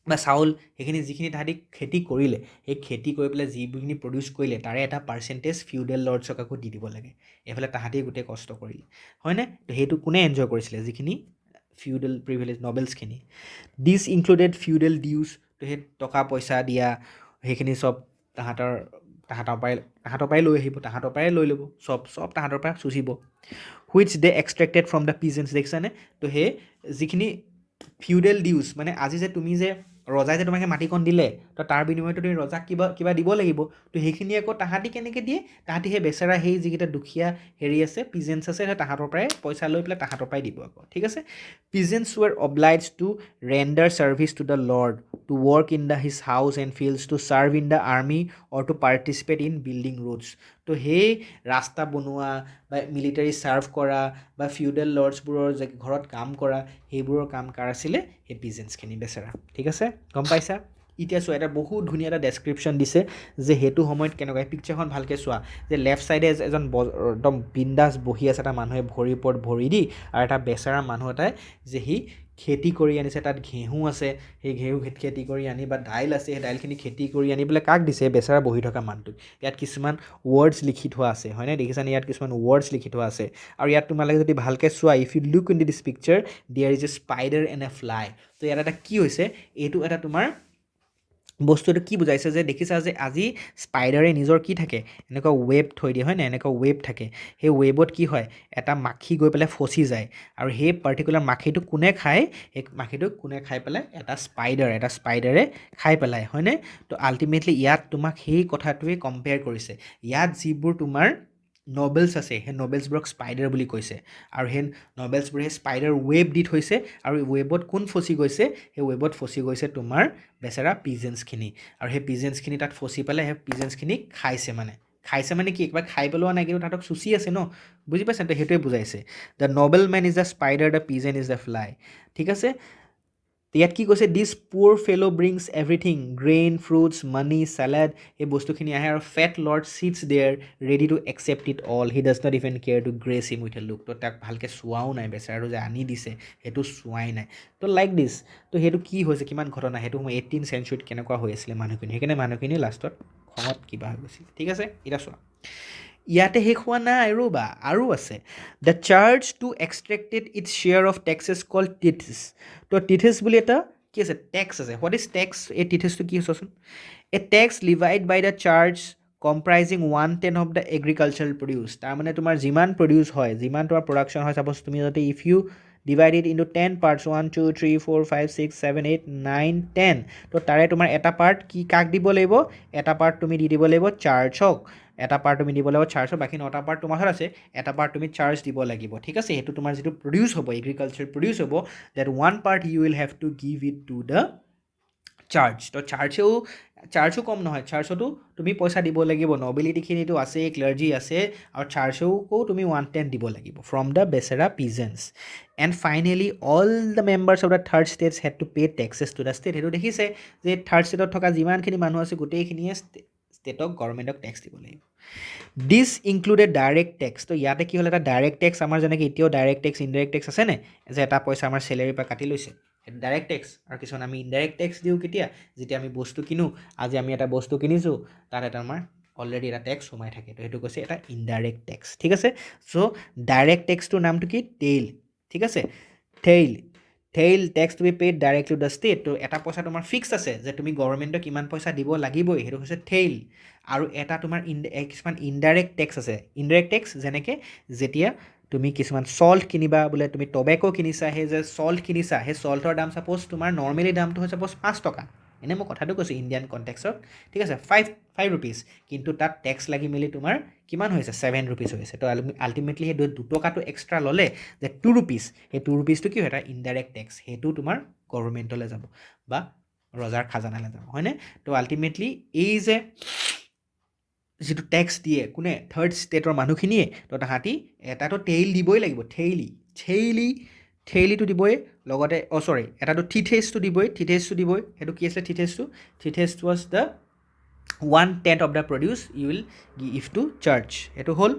বা চাউল সেইখিনি যিখিনি তাহাঁতি খেতি কৰিলে সেই খেতি কৰি পেলাই যিখিনি প্ৰডিউচ কৰিলে তাৰে এটা পাৰ্চেণ্টেজ ফিউডেল লৰ্ডছক আকৌ দি দিব লাগে এইফালে তাহাঁতি গোটেই কষ্ট কৰিলে হয়নে তো সেইটো কোনে এনজয় কৰিছিলে যিখিনি ফিউডেল প্ৰিভিলেজ নবেলছখিনি দিছ ইনক্লুডেড ফিউডেল ডিউজ তো সেই টকা পইচা দিয়া সেইখিনি চব তাহাঁতৰ পৰাই লৈ আহিব তাহাঁতৰ পৰাই লৈ ল'ব চব তাহাঁতৰ পৰা চুচিব which they এক্সট্ৰেক্টেড from the pigeons দেখিছানে তো সেই যিখিনি ফিউডেল ডিউজ মানে আজি যে তুমি যে ৰজাই যে তোমাকে মাটিকণ দিলে তো তাৰ বিনিময়তো তুমি ৰজাক কিবা দিব লাগিব তো সেইখিনি আকৌ তাহাঁতি কেনেকৈ দিয়ে তাহাঁতি সেই বেচেৰা সেই যিকেইটা দুখীয়া হেৰি আছে পিজেন্স আছে সেই তাহাঁতৰ পৰাই পইচা লৈ পেলাই তাহাঁতৰ পৰাই দিব আকৌ ঠিক আছে peasants were oblige to render service to the lord to work in the his house and fields to serve in the army or to participate in building roads তো সেই ৰাস্তা বনোৱা বা মিলিটাৰী ছাৰ্ভ কৰা বা ফিউডেল লৰ্ডছবোৰৰ যে ঘৰত কাম কৰা সেইবোৰৰ কাম কাৰ আছিলে সেই পিজেন্সখিনি বেচেৰা ঠিক আছে গম পাইছা এতিয়া চোৱা এটা বহুত ধুনীয়া এটা ডেছক্ৰিপশ্যন দিছে যে সেইটো সময়ত কেনেকুৱা পিকচাৰখন ভালকৈ চোৱা যে লেফ্ট ছাইডে এজন একদম বিন্দাছ বহি আছে এটা মানুহে ভৰিৰ ওপৰত ভৰি দি আৰু এটা বেচেৰা মানুহ এটাই যে সি খেতি কৰি আনিছে তাত ঘেঁহু আছে সেই ঘেঁহু খেতি কৰি আনি বা দাইল আছে সেই দাইলখিনি খেতি কৰি আনি পেলাই কাক দিছে বেচেৰা বহি থকা মানুহটোক ইয়াত কিছুমান ৱৰ্ডছ লিখি থোৱা আছে হয়নে দেখিছানে ইয়াত কিছুমান ৱৰ্ডছ লিখি থোৱা আছে আৰু ইয়াত তোমালোকে যদি ভালকৈ চোৱা if you look in this picture there is a spider and a fly তো ইয়াত এটা কি হৈছে এইটো এটা তোমাৰ বস্তুটো কি বুজাইছে যে দেখিছা যে আজি স্পাইডাৰে নিজৰ কি থাকে এনেকুৱা ৱেব থৈ দিয়ে হয় নাই এনেকুৱা ৱেব থাকে সেই ৱেবত কি হয় এটা মাখি গৈ পেলাই ফচি যায় আৰু সেই পাৰ্টিকুলাৰ মাখিটো কোনে খায় সেই মাখিটো কোনে খাই পেলাই এটা স্পাইডাৰে খাই পেলাই হয়নে তো আল্টিমেটলি ইয়াত তোমাক সেই কথাটোৱে কম্পেয়াৰ কৰিছে ইয়াত যিবোৰ তোমাৰ নবেলছ আছে সেই নবেলছবোৰক স্পাইডাৰ বুলি কৈছে আৰু সেই নবেলছবোৰে সেই স্পাইডাৰ ৱেব দি থৈছে আৰু ৱেবত কোন ফচি গৈছে সেই ৱেবত ফচি গৈছে তোমাৰ বেচেৰা পিজেন্সখিনি আৰু সেই পিজেন্সখিনি তাত ফচি পেলাই সেই পিজেন্সখিনিক খাইছে মানে কি একবাৰ খাই পেলোৱা নাই কিন্তু তাহাঁতক চুচি আছে ন বুজি পাইছে তো সেইটোৱে বুজাইছে the nobleman is the spider the peasant is the fly ঠিক আছে ইয়াত কি কৈছে this poor fellow' brings everything grain fruits money salad এই বস্তুখিনি আহে আৰু fat lord sits there ready to accept it all he does not even care to grace him with a look তো তাক ভালকৈ চোৱাও নাই বেচাৰাটো যে আনি দিছে সেইটো চোৱাই নাই তো লাইক দিছ তো সেইটো কি হৈছে কিমান ঘটনা সেইটো সময় 18th centuryত কেনেকুৱা হৈ আছিলে মানুহখিনি সেইকাৰণে মানুহখিনি লাষ্টত খঙত কিবা হৈ গৈছিল ঠিক আছে এতিয়া চোৱা ইয়াতে শেষ হোৱা নাই আৰু আছে the church too extracted its share of taxes called tithes তো টিথিছ বুলি এটা কি আছে টেক্স আছে হোৱাট ইজ টেক্স এই টিথিছটো কি চোৱাচোন a tax levied by the church comprising 1/10 of the agricultural produce তাৰমানে তোমাৰ যিমান প্ৰডিউচ হয় যিমান তোমাৰ প্ৰডাকশ্যন হয় চাপ'জ তুমি যদি if you divide it into 10 parts 1 2 3 4 5 6 7 8 9 10 তো তাৰে তোমাৰ এটা পাৰ্ট কি কাক দিব লাগিব এটা পাৰ্ট তুমি দি দিব লাগিব চাৰ্জক এটা পাৰ্ট তুমি দিব লাগিব চাৰ্জৰ বাকী 9টা পাৰ্ট তোমাৰ ওচৰত আছে এটা পাৰ্ট তুমি চাৰ্জ দিব লাগিব ঠিক আছে সেইটো তোমাৰ যিটো প্ৰডিউচ হ'ব এগ্ৰিকালচাৰ প্ৰডিউচ হ'ব that 1 part you will have to give it to the church তো চাৰ্জো কম নহয় চাৰ্জতো তুমি পইচা দিব লাগিব নবিলিটিখিনিতো আছে ক্লাৰ্জি আছে আৰু চাৰ্জকো তুমি 1/10 দিব লাগিব ফ্ৰম দ্য বেচেৰা peasants and finally all the members of the third states had to pay taxes to the state সেইটো দেখিছে যে থাৰ্ড ষ্টেটত থকা যিমানখিনি মানুহ আছে গোটেইখিনিয়ে ষ্টেটক গভৰ্ণমেণ্টক টেক্স দিব লাগিব দিছ ইনক্লুডেড ডাইৰেক্ট টেক্স তো ইয়াতে কি হ'ল এটা ডাইৰেক্ট টেক্স আমাৰ যেনেকৈ এতিয়াও ডাইৰেক্ট টেক্স ইনডাইৰেক্ট টেক্স আছে নে যে এটা পইচা আমাৰ চেলেৰীৰ পৰা কাটি লৈছে সেইটো ডাইৰেক্ট টেক্স আৰু কিছুমান আমি ইনডাইৰেক্ট টেক্স দিওঁ কেতিয়া যেতিয়া আমি বস্তু কিনো আজি আমি এটা বস্তু কিনিছোঁ তাত এটা আমাৰ অলৰেডি এটা টেক্স সোমাই থাকে তো সেইটো কৈছে এটা ইনডাইৰেক্ট টেক্স ঠিক আছে চ' ডাইৰেক্ট টেক্সটোৰ নামটো কি টেইল ঠিক আছে taille tax to be paid direct to the state তো এটা পইচা তোমাৰ ফিক্স আছে যে তুমি গভৰ্ণমেণ্টক কিমান পইচা দিব লাগিবই সেইটো হৈছে টেইল আৰু এটা তোমাৰ কিছুমান ইনডাইৰেক্ট টেক্স আছে ইনডাইৰেক্ট টেক্স যেনেকৈ যেতিয়া তুমি কিছুমান চল্ট কিনিবা বোলে তুমি টবেকো কিনিছা সেই যে চল্ট কিনিছা সেই চল্টৰ দাম চাপ'জ তোমাৰ নৰ্মেলি দামটো হয় চাপ'জ 5 টকা এনেই মই কথাটো কৈছোঁ ইণ্ডিয়ান কণ্টেক্সত ঠিক আছে 5 ৰুপিজ কিন্তু তাত টেক্স লাগি মেলি তোমাৰ কিমান হৈছে 7 ৰুপিজ হৈছে তো আল্টিমেটলি সেই 2 টকাটো এক্সট্ৰা ল'লে যে 2 ৰুপিজ সেই 2 ৰুপিজটো কি হয় এটা ইনডাইৰেক্ট টেক্স সেইটো তোমাৰ গভৰ্ণমেণ্টলৈ যাব বা ৰজাৰ খাজানালৈ যাব হয়নে তো আল্টিমেটলি এই যে যিটো টেক্স দিয়ে কোনে থাৰ্ড ষ্টেটৰ মানুহখিনিয়ে তো তাহাঁতি এটাতো টেইল দিবই লাগিব ঠেইলিটো দিবই লগতে এটাতো থিথেছটো দিবই সেইটো কি আছিলে থিথেছটো was the 1/10 of the produce you will give to church সেইটো হ'ল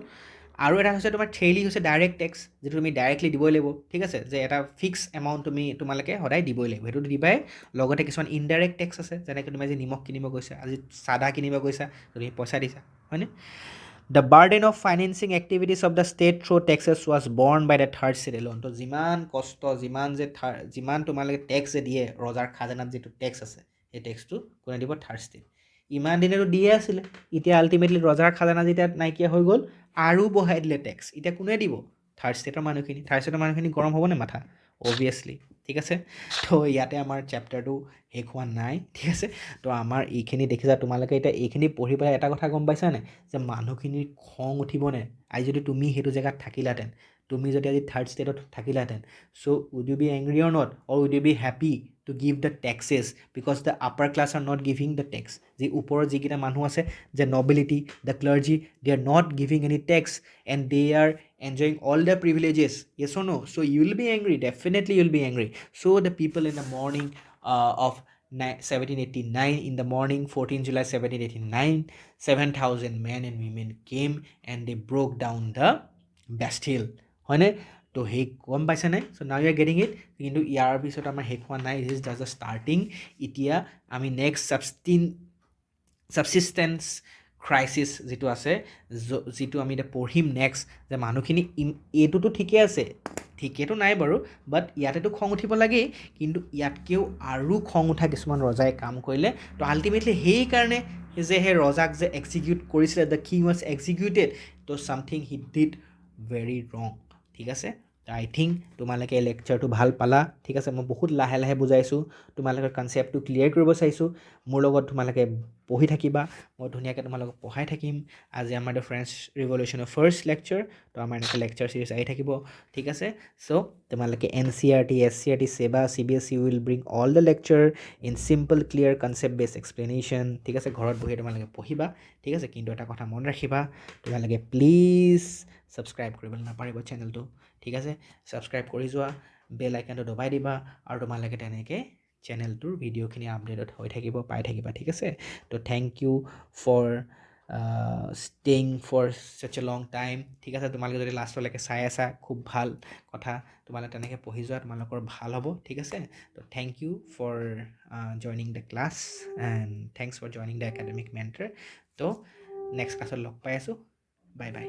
আৰু এটা হৈছে তোমাৰ ঠেইলি হৈছে ডাইৰেক্ট টেক্স যিটো তুমি ডাইৰেক্টলি দিবই লাগিব ঠিক আছে যে এটা ফিক্স এমাউণ্ট তোমালোকে সদায় দিবই লাগিব সেইটো দিবাই লগতে কিছুমান ইনডাইৰেক্ট টেক্স আছে যেনেকৈ তুমি আজি নিমখ কিনিব গৈছা আজি চাদা কিনিব গৈছা তুমি পইচা দিছা হয়নে the burden of financing activities of the state through taxes was borne by the third state alone তো যিমান কষ্ট যিমান তোমালোকে টেক্স যে দিয়ে ৰজাৰ খাজানাত যিটো টেক্স আছে সেই টেক্সটো কোনে দিব থাৰ্ড ষ্টেট ইমান দিনেতো দিয়ে আছিলে এতিয়া আল্টিমেটলি ৰজাৰ খাজানা যেতিয়া নাইকিয়া হৈ গ'ল আৰু বঢ়াই দিলে টেক্স এতিয়া কোনে দিব থাৰ্ড ষ্টেটৰ মানুহখিনি গৰম হ'বনে মাথা অবভিয়াছলি ঠিক আছে তো ইয়াতে আমাৰ চেপ্টাৰটো শেষ হোৱা নাই ঠিক আছে তো আমাৰ এইখিনি দেখিছা তোমালোকে এতিয়া এইখিনি পঢ়ি পেলাই এটা কথা গম পাইছানে যে মানুহখিনিৰ খং উঠিবনে আজি যদি তুমি সেইটো জেগাত থাকিলাহেঁতেন তুমি যদি আজি থাৰ্ড ষ্টেটত থাকিলাহেঁতেন so' would you be angry or not or would you be happy to give the taxes because the upper class are not giving the tax যে ওপৰৰ যিকেইটা মানুহ আছে যে nobility the clergy they are not giving any tax and they are enjoying all the privileges yes or no so you will be angry definitely you will be angry so the people in the morning of 1789 in the morning 14 July 1789 7,000 men and women came and they broke down the Bastille হয়নে তো সেই গম পাইছেনে চ' now you R getting it কিন্তু ইয়াৰ পিছত আমাৰ শেষ হোৱা নাই it is just the starting এতিয়া আমি নেক্সট ছাবচিষ্টেঞ্চ ক্ৰাইচিছ যিটো আছে যিটো আমি এতিয়া পঢ়িম নেক্সট যে মানুহখিনি এইটোতো ঠিকে আছে ঠিকেতো নাই বাৰু বাট ইয়াতেতো খং উঠিব লাগেই কিন্তু ইয়াতকৈও আৰু খং উঠা কিছুমান ৰজাই কাম কৰিলে তো আল্টিমেটলি সেইকাৰণে যে সেই ৰজাক যে এক্সিকিউট কৰিছিলে দ্য কিং ৱাজ এক্সিকিউটেড তো ছামথিং হি ডিড ভেৰি ৰং ঠিক আছে আই থিংক তোমালোকে এই লেকচাৰটো ভাল পালা ঠিক আছে মই বহুত লাহে লাহে বুজাইছোঁ তোমালোকৰ কনচেপ্টটো ক্লিয়াৰ কৰিব চাইছোঁ মোৰ লগত তোমালোকে পঢ়ি থাকিবা মই ধুনীয়াকৈ তোমালোকক পঢ়াই থাকিম আজি আমাৰ দ্য ফ্ৰেঞ্চ ৰিভলিউশ্যনৰ ফাৰ্ষ্ট লেকচাৰ তো আমাৰ এনেকৈ লেকচাৰ চিৰিজ আহি থাকিব ঠিক আছে চ' তোমালোকে NCERT SCERT SEBA CBSE will bring all the lecture in simple clear concept বেছ এক্সপ্লেনেশ্যন ঠিক আছে ঘৰত বহি তোমালোকে পঢ়িবা ঠিক আছে কিন্তু এটা কথা মন ৰাখিবা তোমালোকে প্লিজ ছাবস্ক্ৰাইব কৰিবলৈ নাপাৰিব চেনেলটো ঠিক আছে ছাবস্ক্ৰাইব কৰি যোৱা বেল আইকনটো দবাই দিবা আৰু তোমালোকে তেনেকৈ চেনেলটোৰ ভিডিঅ'খিনি আপডেটত হৈ থাকিব পাই থাকিবা ঠিক আছে তো thank you for staying for such a long time ঠিক আছে তোমালোকে যদি লাষ্টলৈকে চাই আছা খুব ভাল কথা তোমালোকে তেনেকৈ পঢ়ি যোৱা তোমালোকৰ ভাল হ'ব ঠিক আছে তো thank you for joining the class and thanks for joining the academic mentor so next ক্লাছত লগ পাই আছোঁ বাই বাই